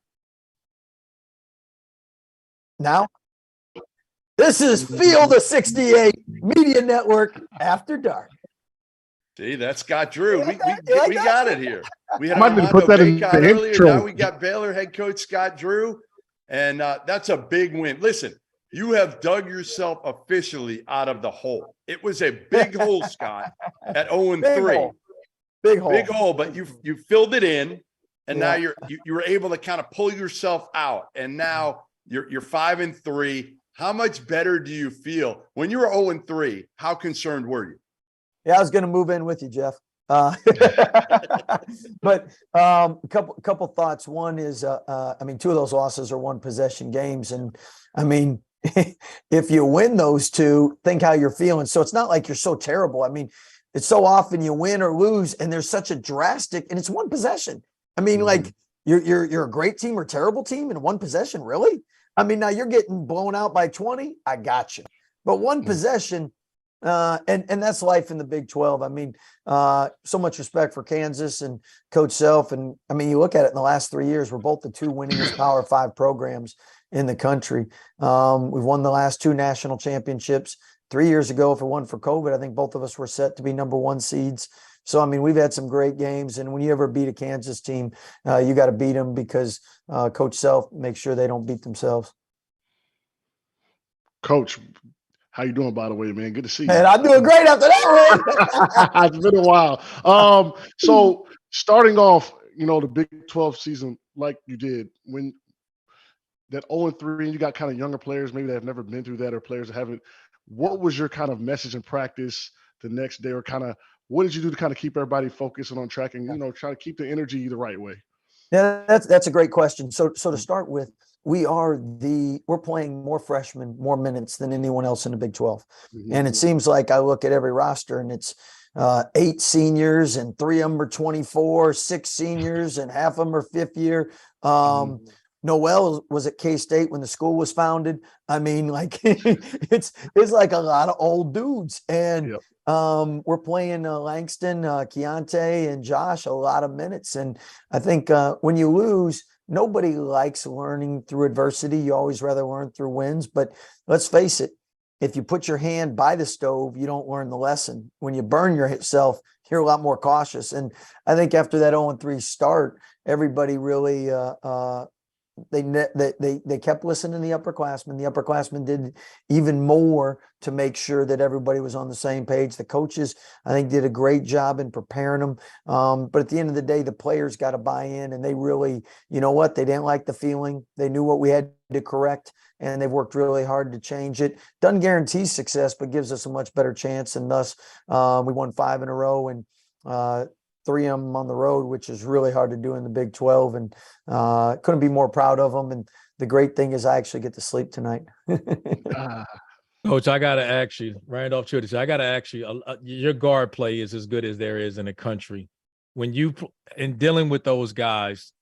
Now, this is Field of 68 Media Network After Dark. See, that's Scott Drew. We I got it here. We had Might need to Armando put that in Bacot the earlier. intro. Now we got Baylor head coach Scott Drew, and that's a big win. Listen, you have dug yourself officially out of the hole. It was a big hole, Scott, at 0-3. Big hole. Big hole, but you filled it in, and now you were able to kind of pull yourself out. And now You're 5-3. How much better do you feel when you were 0-3? How concerned were you? Yeah, I was going to move in with you, Jeff. But couple thoughts. One is, I mean, two of those losses are one possession games, and I mean, if you win those two, think how you're feeling. So it's not like you're so terrible. I mean, it's so often you win or lose, and there's such a drastic, and it's one possession. I mean, like you're a great team or terrible team in one possession, really? I mean, now you're getting blown out by 20. I got you, but one possession. And that's life in the Big 12. I mean, so much respect for Kansas and Coach Self. And I mean, you look at it in the last 3 years, we're both the two winningest Power 5 programs in the country. We've won the last 2 national championships. 3 years ago, if it wasn't for COVID, I think both of us were set to be number 1 seeds. So, I mean, we've had some great games. And when you ever beat a Kansas team, you got to beat them because Coach Self makes sure they don't beat themselves. Coach, how you doing, by the way, man? Good to see you. Man, I'm doing great after that, man. It's been a while. So starting off, you know, the Big 12 season like you did, when that 0-3, and you got kind of younger players, maybe that have never been through that, or players that haven't. What was your kind of message in practice the next day, or kind of what did you do to kind of keep everybody focused and on track and, you know, try to keep the energy the right way? Yeah, that's a great question. So to start with, we're playing more freshmen, more minutes than anyone else in the Big 12. And it seems like I look at every roster and it's 8 seniors and 3 of them are 24, 6 seniors and half of them are 5th year. Noel was at K-State when the school was founded. I mean, like it's like a lot of old dudes. And we're playing Langston, Keontae, and Josh a lot of minutes. And I think when you lose, nobody likes learning through adversity. You always rather learn through wins. But let's face it, if you put your hand by the stove, you don't learn the lesson. When you burn yourself, you're a lot more cautious. And I think after that 0-3 start, everybody really they kept listening to the upperclassmen. The upperclassmen did even more to make sure that everybody was on the same page. The coaches, I think, did a great job in preparing them. But at the end of the day, the players got to buy in, and they really, you know what, they didn't like the feeling. They knew what we had to correct, and they've worked really hard to change it. Doesn't guarantee success, but gives us a much better chance. And thus, we won 5 in a row, and 3 of them on the road, which is really hard to do in the Big 12. And couldn't be more proud of them. And the great thing is I actually get to sleep tonight. Coach, I got to ask you, Randolph Childress, I got to ask you, your guard play is as good as there is in the country. When you, in dealing with those guys,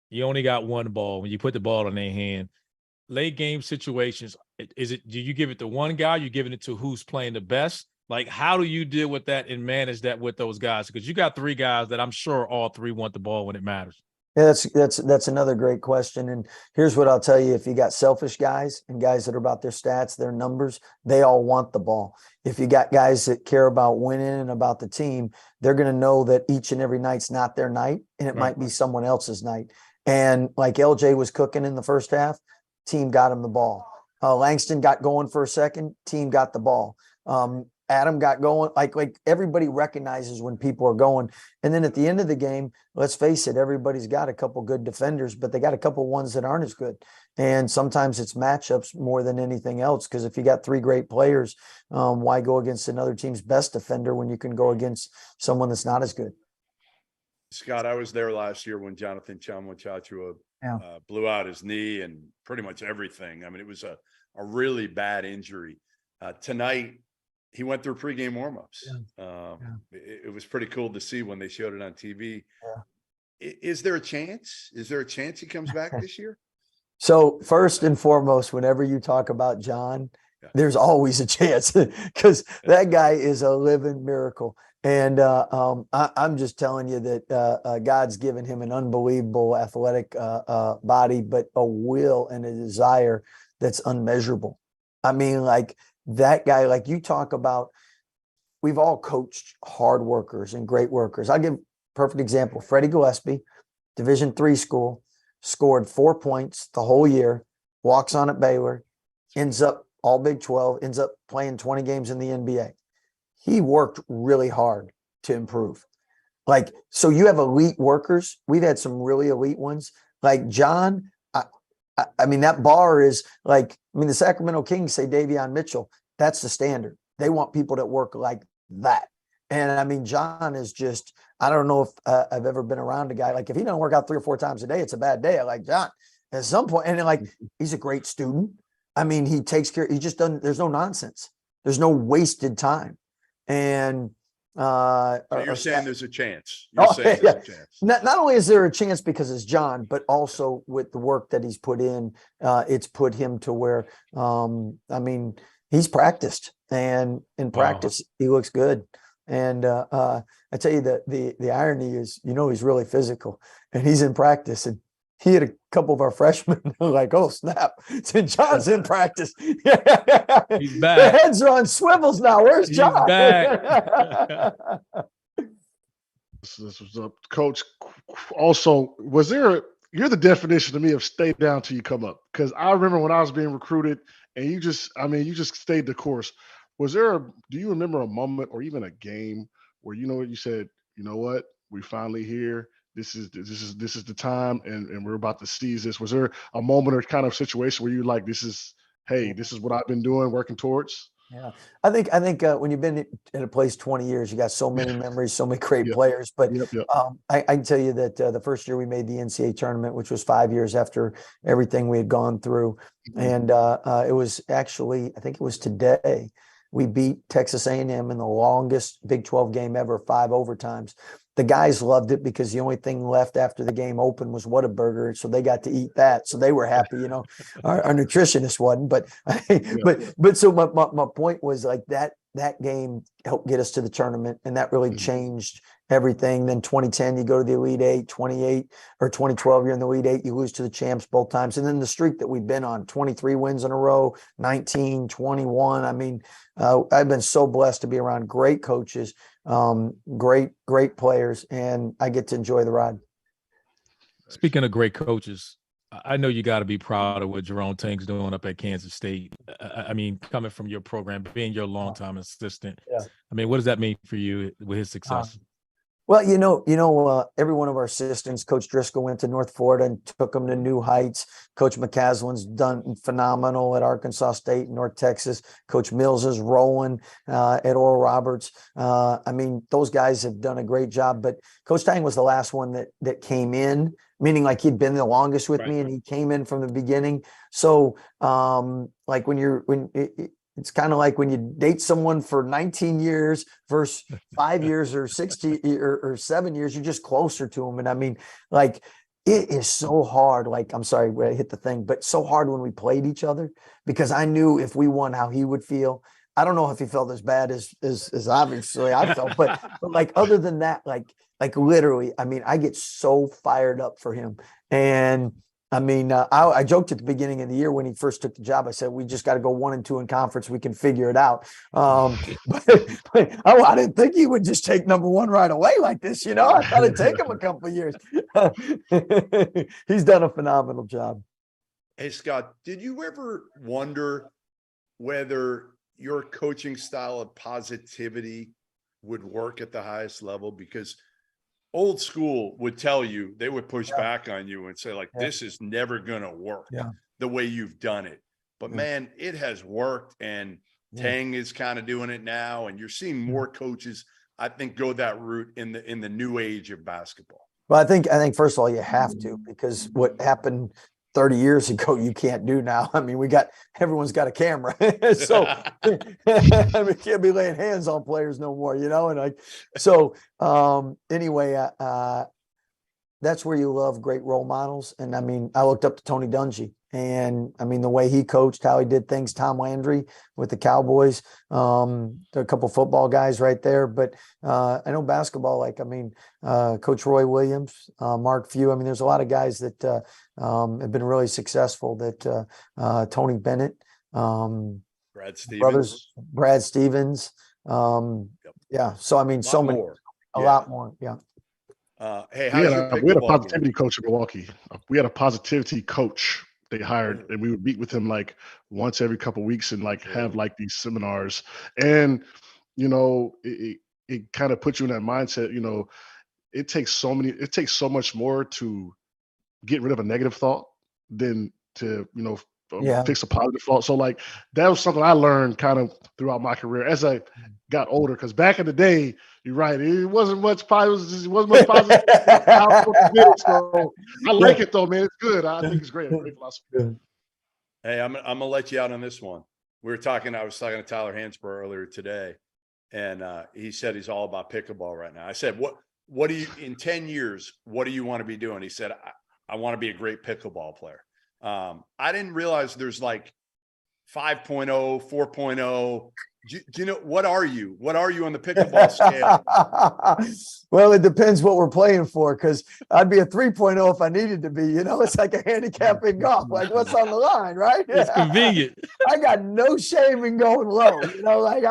you only got one ball. When you put the ball in their hand, late game situations, do you give it to one guy? You giving it to who's playing the best? Like, how do you deal with that and manage that with those guys? Because you got 3 guys that I'm sure all 3 want the ball when it matters. Yeah, that's another great question. And here's what I'll tell you. If you got selfish guys and guys that are about their stats, their numbers, they all want the ball. If you got guys that care about winning and about the team, they're going to know that each and every night's not their night, and it might be someone else's night. And like LJ was cooking in the first half, team got him the ball. Langston got going for a second, team got the ball. Adam got going, like everybody recognizes when people are going. And then at the end of the game, let's face it, everybody's got a couple good defenders, but they got a couple ones that aren't as good. And sometimes it's matchups more than anything else. Because if you got 3 great players, why go against another team's best defender when you can go against someone that's not as good? Scott, I was there last year when Jonathan Chamwachachua blew out his knee and pretty much everything. I mean, it was a really bad injury. Tonight, he went through pregame warmups. It was pretty cool to see when they showed it on TV. Is there a chance? Is there a chance he comes back this year? So first and foremost, whenever you talk about John, there's always a chance because that guy is a living miracle. And I'm just telling you that God's given him an unbelievable athletic body, but a will and a desire that's unmeasurable. I mean, like, that guy, like you talk about, we've all coached hard workers and great workers. I'll give a perfect example. Freddie Gillespie, Division III school, scored 4 points the whole year, walks on at Baylor, ends up all Big 12, ends up playing 20 games in the NBA. He worked really hard to improve. Like, so you have elite workers. We've had some really elite ones. Like John, I mean, that bar is like, I mean, the Sacramento Kings say Davion Mitchell. That's the standard. They want people that work like that. And I mean, John is just, I don't know if I've ever been around a guy, like if he doesn't work out 3 or 4 times a day, it's a bad day. I like John at some point. And then, like, he's a great student. I mean, he takes care, he just doesn't, there's no nonsense. There's no wasted time. And So you're saying there's a chance. You're saying yeah. there's a chance. Not only is there a chance because it's John, but also with the work that he's put in, it's put him to where, I mean, he's practiced, and in practice, he looks good. And I tell you that the irony is, he's really physical, and he's in practice, and he had a couple of our freshmen like, oh snap, John's in practice. He's Their back. heads are on swivels now. Where's He's John? back. This was up, Coach. Also, you're the definition to me of stay down till you come up. Because I remember when I was being recruited, and you just stayed the course. Do you remember a moment or even a game where you said, you know what, we finally here. This is the time, and we're about to seize this. Was there a moment or kind of situation where you're like, this is what I've been doing, working towards? Yeah, I think when you've been in a place 20 years, you got so many memories, so many great players. But I can tell you that the first year we made the NCAA tournament, which was 5 years after everything we had gone through, and it was actually, I think it was today, we beat Texas A&M in the longest Big 12 game ever, 5 overtimes. The guys loved it because the only thing left after the game opened was Whataburger, so they got to eat that. So they were happy, Our nutritionist wasn't, but so my point was like that game helped get us to the tournament, and that really changed everything. Then 2010, you go to the Elite Eight. 2012, you're in the Elite Eight. You lose to the champs both times, and then the streak that we've been on, 23 wins in a row, 19, 21. I mean, I've been so blessed to be around great coaches, great players, and I get to enjoy the ride. Speaking of great coaches, I know you got to be proud of what Jerome Tank's doing up at Kansas State. I mean, coming from your program, being your longtime assistant. Yeah. I mean, what does that mean for you with his success? Well, every one of our assistants, Coach Driscoll went to North Florida and took them to new heights. Coach McCaslin's done phenomenal at Arkansas State, North Texas. Coach Mills is rolling at Oral Roberts. I mean, those guys have done a great job. But Coach Tang was the last one that came in, meaning like he'd been the longest with me, and he came in from the beginning. So, like it's kind of like when you date someone for 19 years versus 5 years or 60 or 7 years, you're just closer to them. And I mean, like, it is so hard. Like, I'm sorry, I hit the thing, but so hard when we played each other, because I knew if we won, how he would feel. I don't know if he felt as bad as obviously I felt, but like, other than that, like literally, I mean, I get so fired up for him. And I mean, I joked at the beginning of the year when he first took the job. I said, we just got to go 1-2 in conference. We can figure it out. But I didn't think he would just take number one right away like this. I thought it'd take him a couple of years. He's done a phenomenal job. Hey, Scott, did you ever wonder whether your coaching style of positivity would work at the highest level? Because old school would tell you, they would push back on you and say, like, this is never going to work the way you've done it. But man, it has worked, and Tang is kind of doing it now. And you're seeing more coaches, I think, go that route in the new age of basketball. Well, I think first of all, you have to, because what happened 30 years ago, you can't do now. I mean, everyone's got a camera. So I mean, can't be laying hands on players no more, and like, so anyway, that's where you love great role models. And I mean, I looked up to Tony Dungy, and I mean, the way he coached, how he did things, Tom Landry with the Cowboys, there are a couple football guys right there, but I know basketball, like, I mean, Coach Roy Williams, Mark Few. I mean, there's a lot of guys that have been really successful, that Tony Bennett, Brad Stevens, brothers, Brad Stevens. Yeah. So, I mean, so many, a lot more. Yeah. Hey, we had a positivity coach in Milwaukee. We had a positivity coach they hired, and we would meet with him like once every couple of weeks and like have like these seminars. And it kind of puts you in that mindset. It takes so much more to get rid of a negative thought than to Yeah. fix a positive fault. So like that was something I learned kind of throughout my career as I got older. Because back in the day, you're right, it wasn't much positive. It wasn't much positive. So I like it though, man. It's good. I think it's great. Great philosophy. Hey, I'm gonna let you out on this one. I was talking to Tyler Hansbrough earlier today, and he said he's all about pickleball right now. I said, what do you, in 10 years, what do you want to be doing? He said, I want to be a great pickleball player. I didn't realize there's like 5.0, 4.0. Do you know, what are you on the pickleball scale? Well, it depends what we're playing for, because I'd be a 3.0 if I needed to be. It's like a handicap in golf. Like, what's on the line, right? It's convenient. I got no shame in going low. Like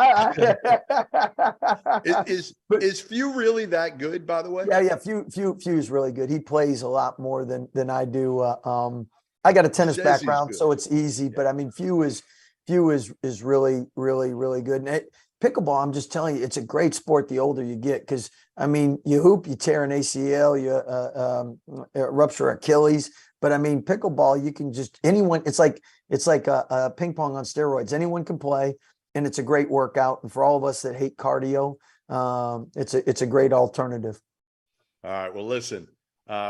Is Few really that good, by the way? Yeah. Few's really good. He plays a lot more than I do. I got a tennis background, so it's easy. Yeah. But I mean, Few is really, really, really good. And pickleball, I'm just telling you, it's a great sport the older you get, because I mean, you hoop, you tear an ACL, you rupture Achilles. But I mean, pickleball, you can just anyone. It's like a ping pong on steroids. Anyone can play, and it's a great workout. And for all of us that hate cardio, it's a great alternative. All right. Well, listen,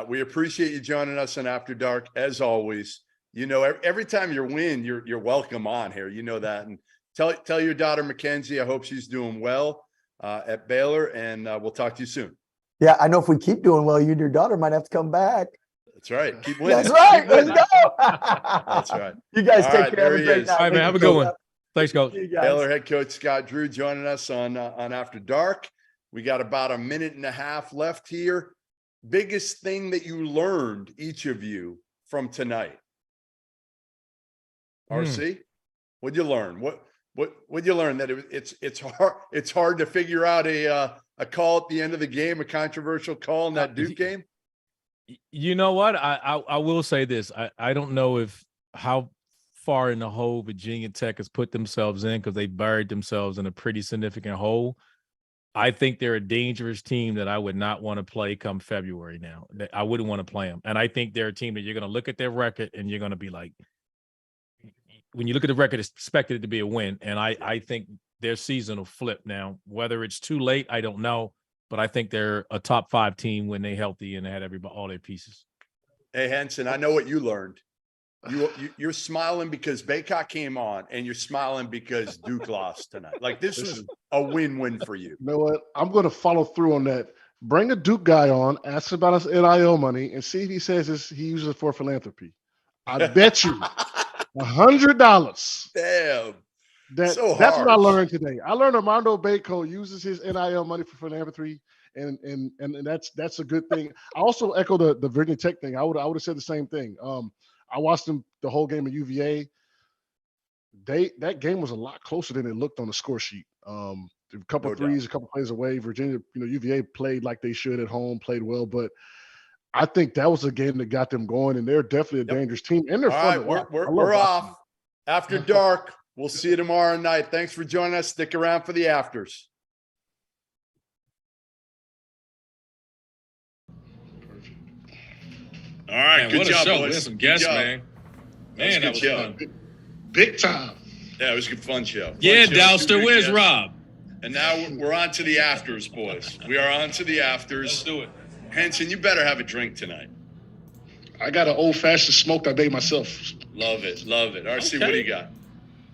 we appreciate you joining us on After Dark as always. Every time you win, you're welcome on here. You know that. And tell your daughter Mackenzie, I hope she's doing well at Baylor, and we'll talk to you soon. Yeah, I know if we keep doing well, you and your daughter might have to come back. That's right. Keep winning. That's right. Let's go. That's right. You guys All take right, care. Have a great night. All right, man. Have a good one. Thanks, Coach. Baylor head coach Scott Drew joining us on After Dark. We got about a minute and a half left here. Biggest thing that you learned, each of you, from tonight? RC, what'd you learn? What'd you learn? That it's hard to figure out a call at the end of the game, a controversial call in that Duke game. You know what? I will say this. I don't know how far in the hole Virginia Tech has put themselves in, because they buried themselves in a pretty significant hole. I think they're a dangerous team that I would not want to play come February now. I wouldn't want to play them. And I think they're a team that you're going to look at their record and you're going to be like, when you look at the record, it's expected to be a win. And I think their season will flip now. Whether it's too late, I don't know. But I think they're a top 5 team when they're healthy and they had all their pieces. Hey, Henson, I know what you learned. You're smiling because Baycott came on, and you're smiling because Duke lost tonight. Like, this was a win-win for you. You know what? I'm going to follow through on that. Bring a Duke guy on, ask about his NIL money, and see if he says he uses it for philanthropy. I bet you $100. Damn. That's what I learned today. I learned Armando Bacot uses his NIL money for philanthropy, and that's a good thing. I also echo the Virginia Tech thing. I would have said the same thing. I watched them the whole game at UVA. That game was a lot closer than it looked on the score sheet. A couple of threes, a couple of plays away. Virginia, UVA played like they should at home, played well, but I think that was a game that got them going, and they're definitely a dangerous team. And they're fun. All right, we're off. After Dark. We'll see you tomorrow night. Thanks for joining us. Stick around for the afters. All right, man, good what job, a show. boys. We had some guests, man. Man, that was fun. Big time. Yeah, it was a good fun show. Yeah, Dowster, where's Rob? And now we're on to the afters, boys. We are on to the afters. Let's do it. Henson, you better have a drink tonight. I got an old-fashioned smoke I made myself. Love it. RC, what do you got?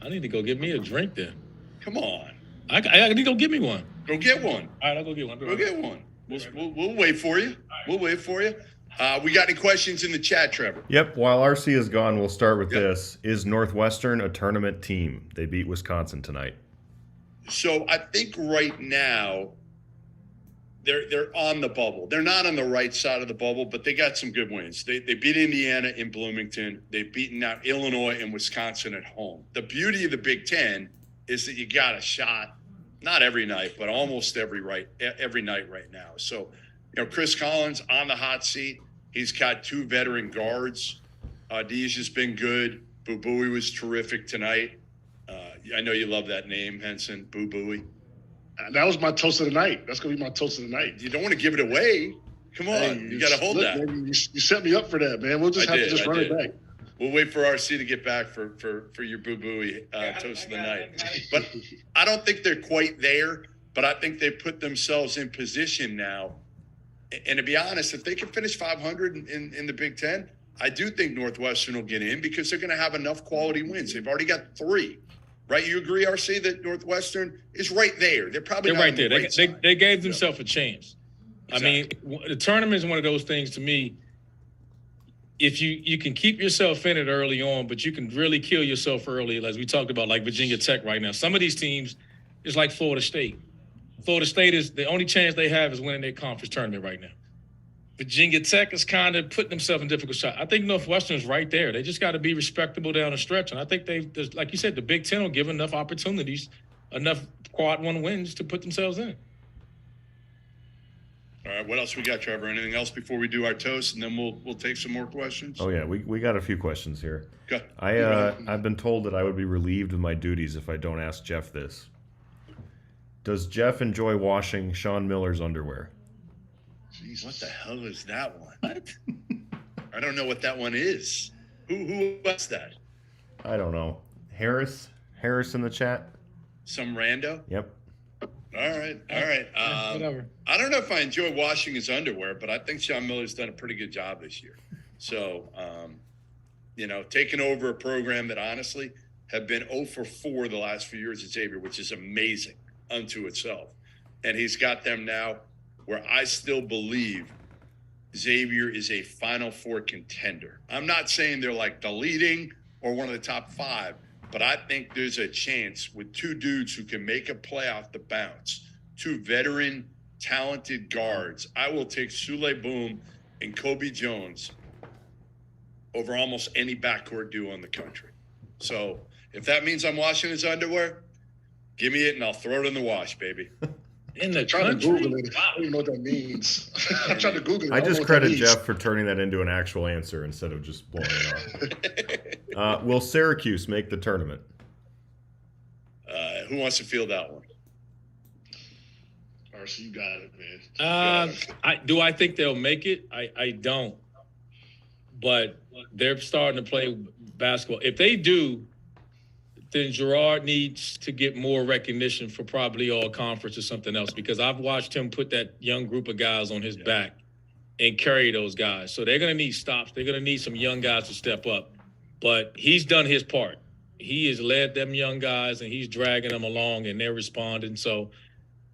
I need to go get me a drink then. Come on. I need to go get me one. Go get one. All right, I'll go get one. Go get one. We'll wait for you. We'll wait for you. We got any questions in the chat, Trevor? Yep. While RC is gone, we'll start with this. Is Northwestern a tournament team? They beat Wisconsin tonight. So I think right now they're on the bubble. They're not on the right side of the bubble, but they got some good wins. They beat Indiana in Bloomington. They've beaten out Illinois and Wisconsin at home. The beauty of the Big Ten is that you got a shot, not every night, but almost every night right now. So, Chris Collins on the hot seat. He's got 2 veteran guards. Deej has been good. Boo Buie was terrific tonight. I know you love that name, Henson, Boo Buie. That was my toast of the night. That's going to be my toast of the night. You don't want to give it away. Come on. You got to hold that. Man, you set me up for that, man. We'll just have to run it back. We'll wait for RC to get back for your boo-booey toast of the night. But I don't think they're quite there, but I think they put themselves in position now. And to be honest, if they can finish 500 in the Big Ten, I do think Northwestern will get in because they're going to have enough quality wins. They've already got 3, right? You agree, RC, that Northwestern is right there? They're probably right there. They gave Yeah. themselves a chance. Exactly. I mean, the tournament is one of those things to me. If you can keep yourself in it early on, but you can really kill yourself early, as we talked about, like Virginia Tech right now. Some of these teams is like Florida State. Florida State is the only chance they have is winning their conference tournament right now. Virginia Tech is kind of putting themselves in difficult shot. I think Northwestern is right there. They just got to be respectable down the stretch. And I think like you said, the Big Ten will give enough opportunities, enough quad 1 wins to put themselves in. All right, what else we got, Trevor? Anything else before we do our toast, and then we'll take some more questions? Oh yeah, we got a few questions here. Go. I've been told that I would be relieved of my duties if I don't ask Jeff this. Does Jeff enjoy washing Sean Miller's underwear? What the hell is that one? What? I don't know what that one is. Who was that? I don't know. Harris in the chat. Some rando? Yep. All right. Whatever. I don't know if I enjoy washing his underwear, but I think Sean Miller's done a pretty good job this year. So, taking over a program that honestly have been 0 for 4 the last few years at Xavier, which is amazing unto itself. And he's got them now where I still believe Xavier is a Final Four contender. I'm not saying they're like the leading or one of the top 5, but I think there's a chance with 2 dudes who can make a play off the bounce, 2 veteran, talented guards. I will take Sule Boom and Kobe Jones over almost any backcourt duo in the country. So if that means I'm washing his underwear, give me it and I'll throw it in the wash, baby. In the Trying to country? Google it. I don't even know what that means. I'm trying to Google it. I don't just know what that credit means. Jeff for turning that into an actual answer instead of just blowing it off. Will Syracuse make the tournament? Who wants to field that one? RC, you got it, man. Do I think they'll make it? I don't. But they're starting to play basketball. If they do, then Gerard needs to get more recognition for probably all conference or something else, because I've watched him put that young group of guys on his back and carry those guys. So they're going to need stops. They're going to need some young guys to step up. But he's done his part. He has led them young guys, and he's dragging them along, and they're responding. So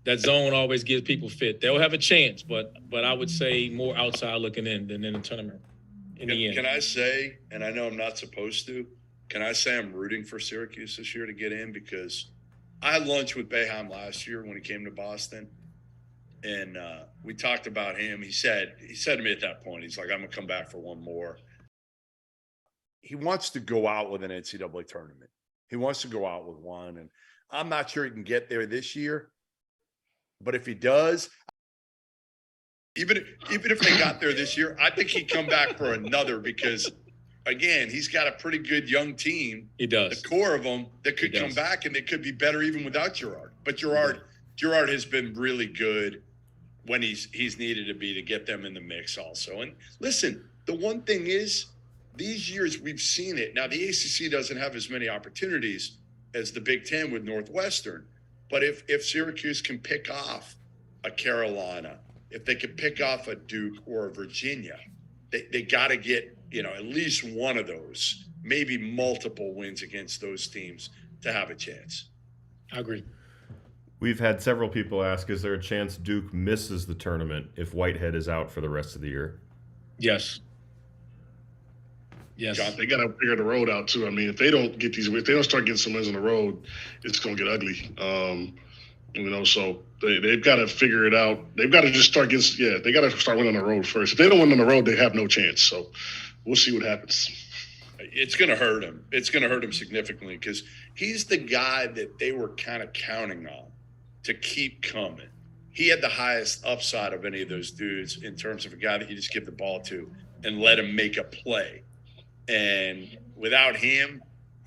that zone always gives people fit. They'll have a chance, but I would say more outside looking in than in the tournament in the end. Can I say, and I know I'm not supposed to, can I say I'm rooting for Syracuse this year to get in? Because I had lunch with Boeheim last year when he came to Boston, and we talked about him. He said to me at that point, he's like, I'm going to come back for one more. He wants to go out with an NCAA tournament. He wants to go out with one, and I'm not sure he can get there this year. But if he does, even if they got there this year, I think he'd come back for another because – again, he's got a pretty good young team. He does. The core of them that could come back, and they could be better even without Gerard. But Gerard has been really good when he's needed to be to get them in the mix also. And listen, the one thing is, these years we've seen it. Now, the ACC doesn't have as many opportunities as the Big Ten with Northwestern. But if Syracuse can pick off a Carolina, if they can pick off a Duke or a Virginia, they got to get at least one of those, maybe multiple wins against those teams to have a chance. I agree. We've had several people ask, is there a chance Duke misses the tournament if Whitehead is out for the rest of the year? Yes. Yes. They got to figure the road out too. I mean, if they don't start getting some wins on the road, it's going to get ugly. So they've got to figure it out. They've got to just start getting, they got to start winning on the road first. If they don't win on the road, they have no chance. So we'll see what happens. It's going to hurt him. It's going to hurt him significantly because he's the guy that they were kind of counting on to keep coming. He had the highest upside of any of those dudes in terms of a guy that you just give the ball to and let him make a play. And without him,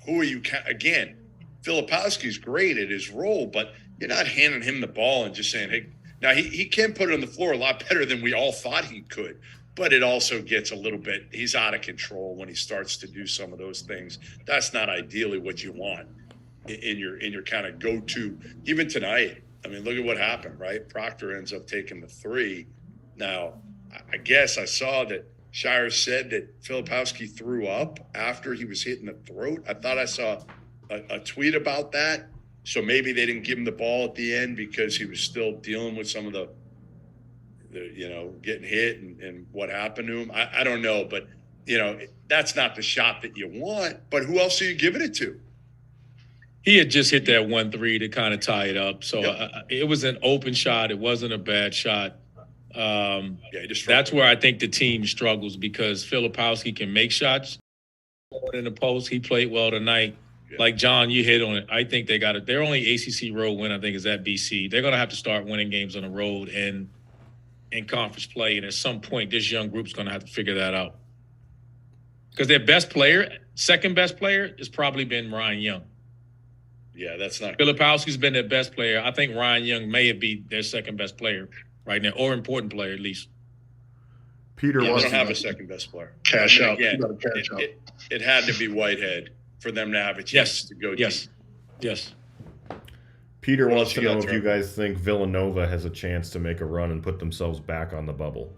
who are you? Again, Filipowski's great at his role, but you're not handing him the ball and just saying, hey, now he can put it on the floor a lot better than we all thought he could. but it also gets a little bit, he's out of control when he starts to do some of those things. That's not ideally what you want in your kind of go-to. Even tonight, I mean, look at what happened, right? Proctor ends up taking the 3. Now, I guess I saw that Shire said that Filipowski threw up after he was hit in the throat. I thought I saw a tweet about that. So maybe they didn't give him the ball at the end because he was still dealing with some of the getting hit and what happened to him. I don't know, but that's not the shot that you want. But who else are you giving it to? He had just hit that 1-3 to kind of tie it up. So it was an open shot. It wasn't a bad shot. That's where I think the team struggles because Filipowski can make shots in the post. He played well tonight. Yeah. Like John, you hit on it. I think they got it. Their only ACC road win, I think, is at BC. They're going to have to start winning games on the road and in conference play. And at some point, this young group's going to have to figure that out. Because their best player, second best player, has probably been Ryan Young. Yeah, that's not. Filipowski's been their best player. I think Ryan Young may have been their second best player right now, or important player at least. Peter they wants don't to have a second best player. Cash out. Again, it had to be Whitehead for them to have a chance to go deep. Yes. Peter wants to know if you guys think Villanova has a chance to make a run and put themselves back on the bubble.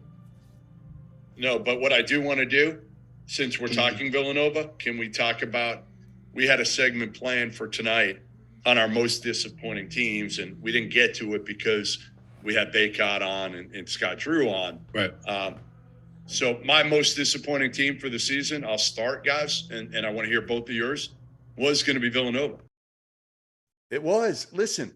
No, but what I do want to do, since we're talking Villanova, can we talk about, we had a segment planned for tonight on our most disappointing teams, and we didn't get to it because we had Baycott on and Scott Drew on. Right. So my most disappointing team for the season, I'll start, guys, and I want to hear both of yours, was going to be Villanova. It was. Listen,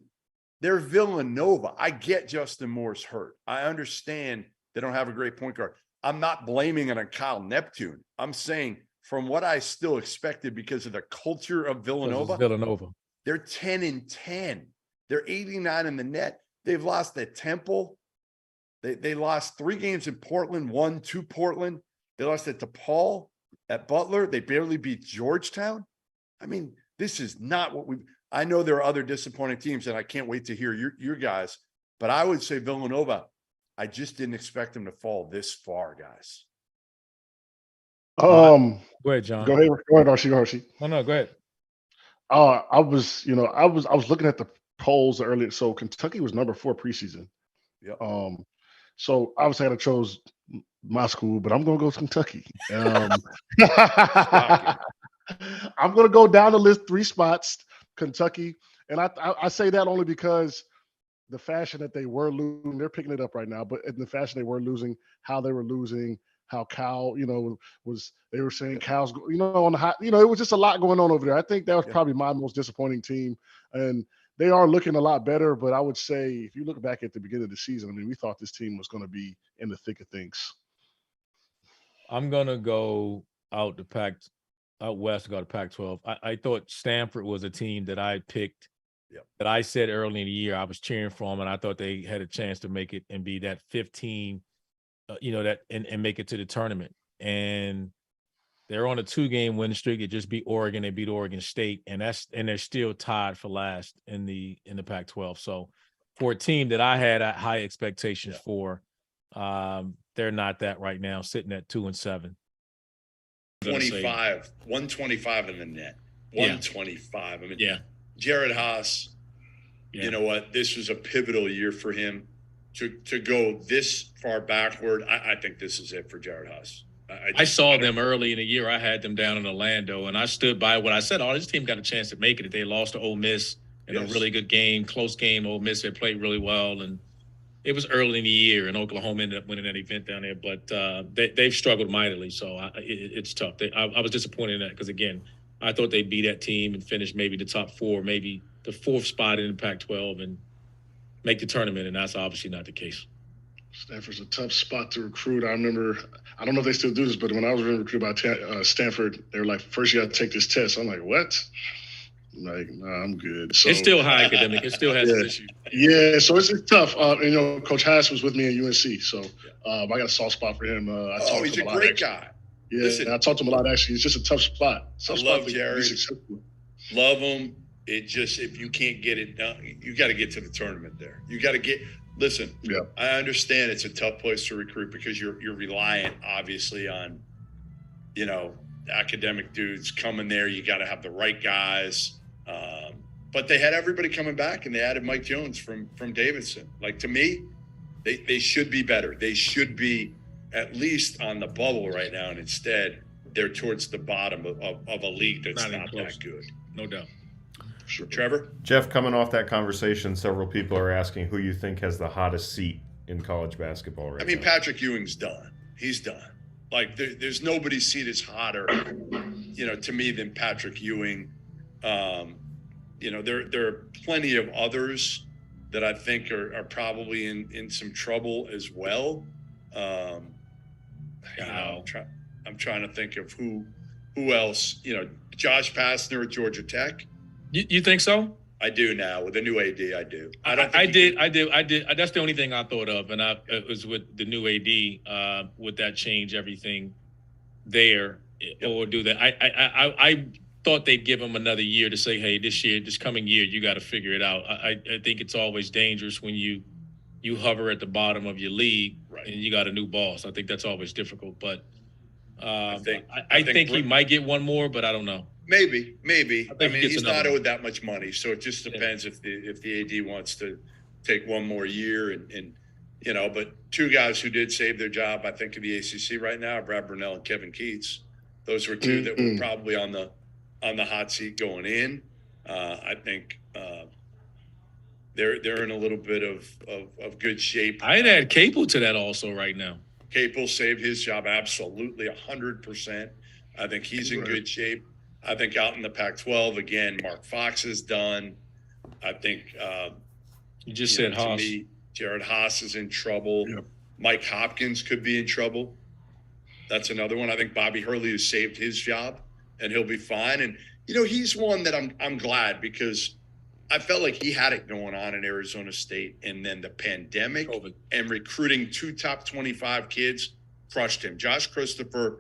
they're Villanova. I get Justin Moore's hurt. I understand they don't have a great point guard. I'm not blaming it on Kyle Neptune. I'm saying from what I still expected because of the culture of Villanova, they're 10-10. They're 89 in the net. They've lost at Temple. They lost 3 games in Portland, 1 to Portland. They lost at DePaul, at Butler. They barely beat Georgetown. I mean, this is not what we. I know there are other disappointing teams, and I can't wait to hear your guys. But I would say Villanova, I just didn't expect them to fall this far, guys. Go ahead, John. Go ahead, Archie. No, go ahead. I was looking at the polls earlier. So Kentucky was number 4 preseason. Yep. So obviously I had to chose my school, but I'm going to go to Kentucky. I'm going to go down the list 3 spots, Kentucky. And I say that only because the fashion that they were losing, they're picking it up right now, but in the fashion they were losing, how they were losing, how Cal, they were saying Cal's, on the hot, it was just a lot going on over there. I think that was probably my most disappointing team. And they are looking a lot better, but I would say if you look back at the beginning of the season, I mean, we thought this team was going to be in the thick of things. I'm going to go out west, go to Pac-12. I thought Stanford was a team that I picked, that I said early in the year I was cheering for them, and I thought they had a chance to make it and be that 15, and make it to the tournament. And they're on a 2-game win streak. They just beat Oregon. They beat Oregon State, and they're still tied for last in the Pac-12. So for a team that I had high expectations for, they're not that right now, sitting at 2-7. 125 in the net. 125. I mean, Jared Haas, you know what? This was a pivotal year for him to go this far backward. I think this is it for Jared Haas. I saw them early in the year. I had them down in Orlando, and I stood by what I said. Oh, this team got a chance to make it. They lost to Ole Miss in a really good game, close game. Ole Miss had played really well, and it was early in the year, and Oklahoma ended up winning that event down there. But they've struggled mightily, so it's tough. I was disappointed in that because, again, I thought they'd beat that team and finish maybe the top 4, maybe the 4th spot in the Pac-12 and make the tournament, and that's obviously not the case. Stanford's a tough spot to recruit. I remember, I don't know if they still do this, but when I was recruited by Stanford, they were like, first you got to take this test. I'm like, what? I'm like, nah, I'm good. So, it's still high academic. It still has its issues. Yeah, so it's tough. Coach Haas was with me at UNC, so I got a soft spot for him. He's a great guy. Yeah, listen, I talked to him a lot, actually. It's just a tough spot. I love Jared. Love him. It just, if you can't get it done, you got to get to the tournament there. You got to get, Listen, Yeah. I understand it's a tough place to recruit because you're reliant, obviously, on, academic dudes coming there. You got to have the right guys. But they had everybody coming back, and they added Mike Jones from Davidson. Like, to me, they should be better. They should be at least on the bubble right now, and instead they're towards the bottom of a league that's not that good. No doubt. Sure. Trevor? Jeff, coming off that conversation, several people are asking who you think has the hottest seat in college basketball right now. Patrick Ewing's done. He's done. Like, there's nobody's seat is hotter, to me than Patrick Ewing. There are plenty of others that I think are probably in some trouble as well. I'm trying to think of who else. Josh Pastner at Georgia Tech. You think so? I do now with the new AD. I do. I did. That's the only thing I thought of, and it was with the new AD. Would that change everything there, or do that? I thought they'd give him another year to say, hey, this coming year, you got to figure it out. I think it's always dangerous when you hover at the bottom of your league, right, and you got a new boss. I think that's always difficult, but I think he might get one more, but I don't know. Maybe. He's not one. owed that much money, so it just depends if the AD wants to take one more year, and But two guys who did save their job, I think, in the ACC right now, are Brad Burnell and Kevin Keats. Those were two that were probably on the hot seat going in. I think they're in a little bit of good shape. I'd add Capel to that also right now. Capel saved his job absolutely 100%. I think he's in good shape. I think out in the Pac-12 again, Mark Fox is done. I think you just said Haas. To me, Jared Haas is in trouble. Yep. Mike Hopkins could be in trouble. That's another one. I think Bobby Hurley has saved his job, and he'll be fine. And he's one that I'm glad, because I felt like he had it going on in Arizona State, and then the pandemic and recruiting two top 25 kids crushed him. Josh Christopher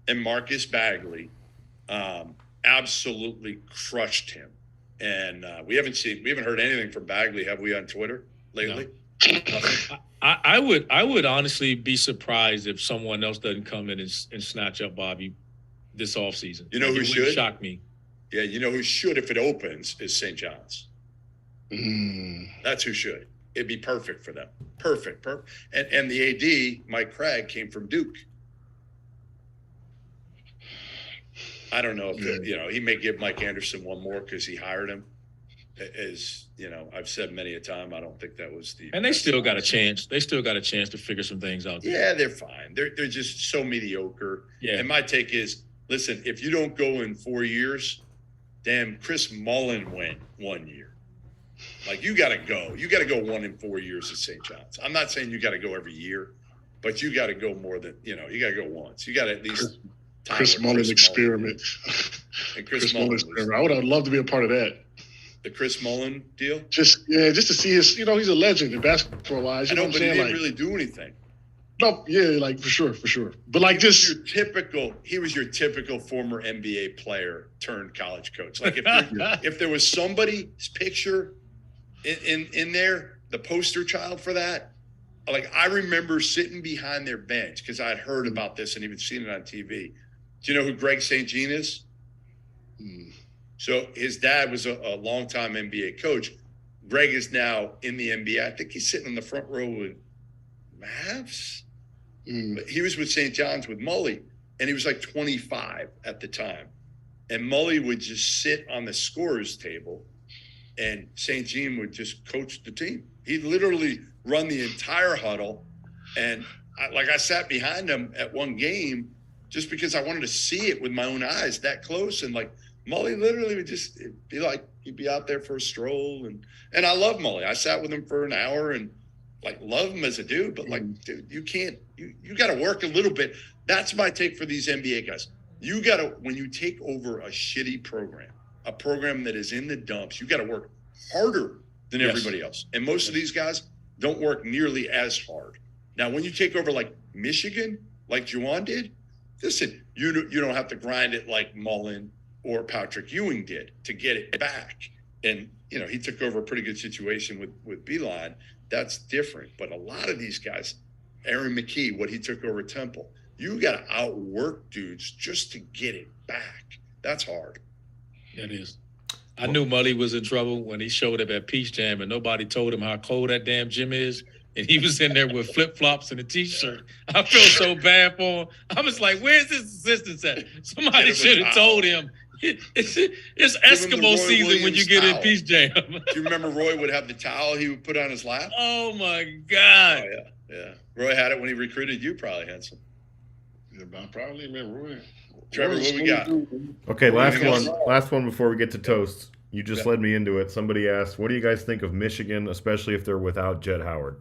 and Marcus Bagley absolutely crushed him. And we haven't heard anything from Bagley, have we, on Twitter lately? No. I would honestly be surprised if someone else doesn't come in and snatch up Bobby this offseason. You know who should? Shock me. Yeah, who should if it opens is St. John's. That's who should. It'd be perfect for them. Perfect. And the AD, Mike Craig, came from Duke. I don't know if he may give Mike Anderson one more because he hired him. As I've said many a time, I don't think that was the. And they still got a chance. They still got a chance to figure some things out. Yeah, they're fine. They're just so mediocre. Yeah. And my take is, listen, if you don't go in 4 years, damn, Chris Mullen went 1 year. Like, you got to go. You got to go 1 in 4 years at St. John's. I'm not saying you got to go every year, but you got to go more than you got to go once. You got to at least. Chris Mullen experiment. And Chris Mullen experiment. I would have loved to be a part of that. The Chris Mullen deal? Just to see his, he's a legend in basketball wise. I know, but he didn't really do anything. No, yeah, like for sure. But like he was your typical former NBA player turned college coach. Like if there was somebody's picture in there, the poster child for that, like I remember sitting behind their bench because I had heard about this and even seen it on TV. Do you know who Greg St. Jean is? So his dad was a longtime NBA coach. Greg is now in the NBA. I think he's sitting in the front row with Mavs. But he was with St. John's with Mully, and he was like 25 at the time. And Mully would just sit on the scorer's table, and St. Jean would just coach the team. He'd literally run the entire huddle. And I sat behind him at one game just because I wanted to see it with my own eyes that close. And like Mully literally would just be like, he'd be out there for a stroll. And I love Mully. I sat with him for an hour and like love him as a dude, but like, dude, you can't, you got to work a little bit. That's my take for these NBA guys. You got to, when you take over a shitty program, a program that is in the dumps, you got to work harder than everybody else. And most of these guys don't work nearly as hard. Now, when you take over like Michigan, like Juwan did, listen, you don't have to grind it like Mullen or Patrick Ewing did to get it back. And, he took over a pretty good situation with Beeline. that's different. But a lot of these guys, Aaron McKee, what he took over Temple, you got to outwork dudes just to get it back. That's hard. It is. I knew Mully was in trouble when he showed up at Peach Jam and nobody told him how cold that damn gym is. And he was in there with flip-flops and a T-shirt. I felt so bad for him. I was like, where's his assistants at? Somebody should have told him. It's Eskimo season when you get in Peach Jam. Do you remember Roy would have the towel he would put on his lap? Oh, my God. Oh, yeah. Roy had it when he recruited you, probably, Henson. Yeah, but I probably remember Roy. Trevor, what we got? Okay, last one before we get to toasts. You just led me into it. Somebody asked, what do you guys think of Michigan, especially if they're without Jed Howard?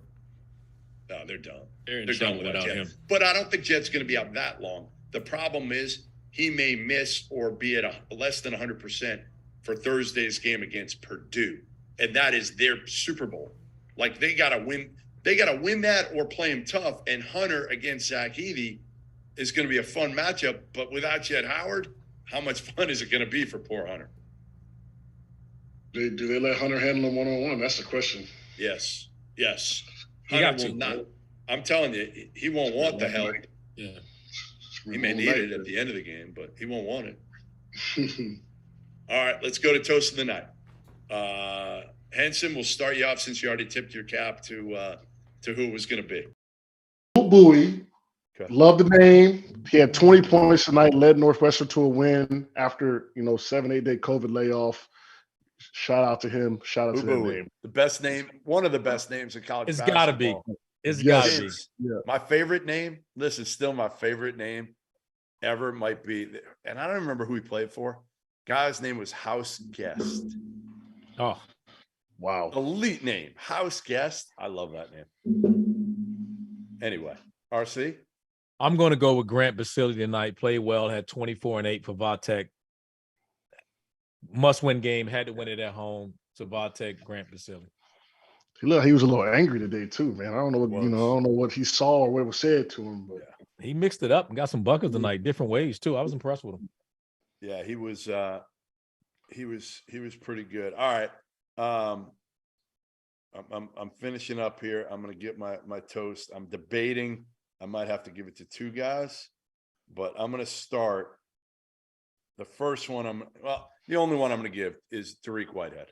No, they're done. They're done without Jed. him. But I don't think Jed's going to be out that long. The problem is he may miss or be at less than 100% for Thursday's game against Purdue. And that is their Super Bowl. Like, they got to win. They got to win that or play him tough. And Hunter against Zach Edey is going to be a fun matchup. But without Jed Howard, how much fun is it going to be for poor Hunter? Do they let Hunter handle him one-on-one? That's the question. Yes. Yes. He got Hunter to. will not. I'm telling you, he won't want the help. Yeah. He may need it at the end of the game, but he won't want it. All right, let's go to toast of the night. Henson, we'll start you off since you already tipped your cap to who it was going to be. Bowie. Okay. Love the name. He had 20 points tonight, led Northwestern to a win after 7-8 day COVID layoff. Shout out to him. Shout out to that name. The best name, one of the best names in college It's basketball. gotta be. It's Yes. gotta be. Yeah. My favorite name, this is still my favorite name ever, might be, and I don't remember who he played for. Guy's name was House Guest. Oh, Wow. Elite name, House Guest. I love that name. Anyway, RC. I'm going to go with Grant Basile tonight. Played well, had 24 and 8 for Vatek. Must-win game, had to win it at home. So Vatek, Grant Basile. He was a little angry today too, man. I don't know what I don't know what he saw or what was said to him, but He mixed it up and got some buckets tonight, different ways too. I was impressed with him. Yeah, he was pretty good. All right. I'm finishing up here. I'm gonna get my toast. I'm debating. I might have to give it to two guys, but I'm gonna start. The first one the only one I'm gonna give is Tariq Whitehead.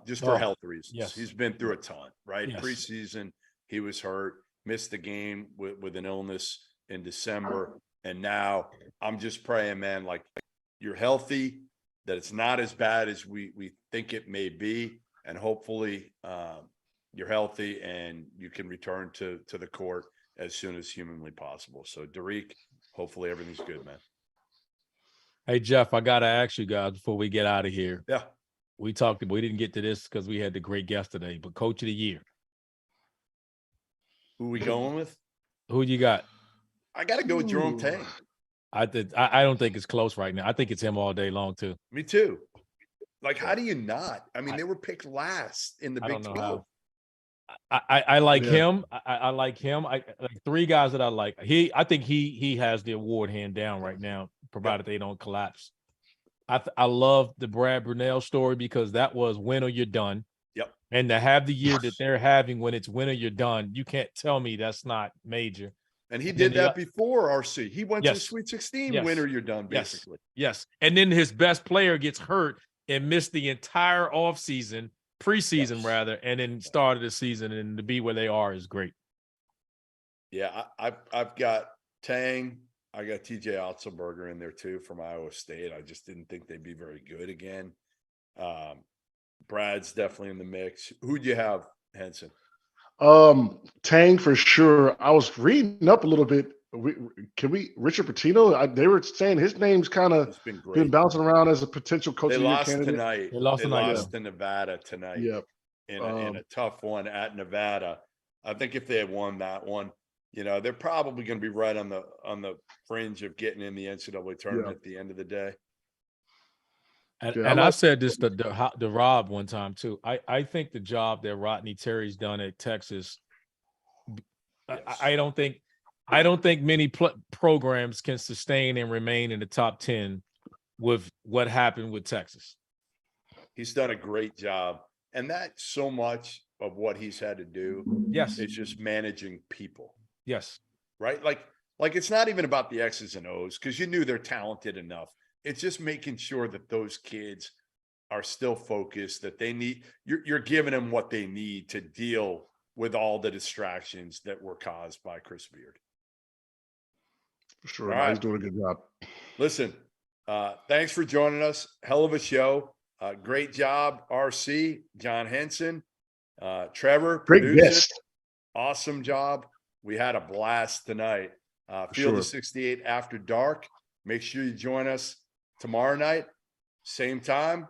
Just for health reasons. Yes. He's been through a ton, right? Yes. Preseason, he was hurt, missed the game with an illness in December. And now I'm just praying, man, like you're healthy, that it's not as bad as we think it may be. And hopefully you're healthy and you can return to the court as soon as humanly possible. So Tariq, hopefully everything's good, man. Hey, Jeff, I got to ask you guys before we get out of here. Yeah. We didn't get to this because we had the great guest today, but Coach of the Year. Who we going with? Who you got? I got to go with Jerome Tang. I don't think it's close right now. I think it's him all day long too. Me too. Like, how do you not? I mean, they were picked last in the I Big don't know 12. I like Yeah. him. I like him. I like three guys that I like. I think he has the award hand down right now, provided they don't collapse. I love the Brad Brunell story because that was win or you're done. Yep. And to have the year that they're having when it's win or you're done, you can't tell me that's not major. And he And did then that before RC. He went to the Yes. Sweet 16 Yes. winner, you're done, Yes. basically. Yes. And then his best player gets hurt and missed the entire preseason Yes. rather, and then started the season, and to be where they are is great. Yeah, I've got Tang. I got TJ Otzelberger in there too from Iowa State. I just didn't think they'd be very good again. Brad's definitely in the mix. Who'd you have, Henson? Tang for sure. I was reading up a little bit. Richard Pitino? They were saying his name's kind of It's been great. been bouncing around as a potential coach They of the year lost candidate. tonight. They lost tonight, to Nevada tonight. Yep. In a tough one at Nevada. I think if they had won that one, they're probably going to be right on the fringe of getting in the NCAA tournament at the end of the day. And I've said this to Rob one time too. I think the job that Rodney Terry's done at Texas, Yes. I don't think many programs can sustain and remain in the top 10 with what happened with Texas. He's done a great job. And that so much of what he's had to do. Yes. It's just managing people, Yes. right? Like it's not even about the X's and O's because you knew they're talented enough. It's just making sure that those kids are still focused, that they need, you're giving them what they need to deal with all the distractions that were caused by Chris Beard. For sure. All right. He's doing a good job. Listen, thanks for joining us. Hell of a show. Great job, RC, John Henson, Trevor, Great producer. guest. Awesome job. We had a blast tonight. Field of 68 after dark. Make sure you join us tomorrow night, same time,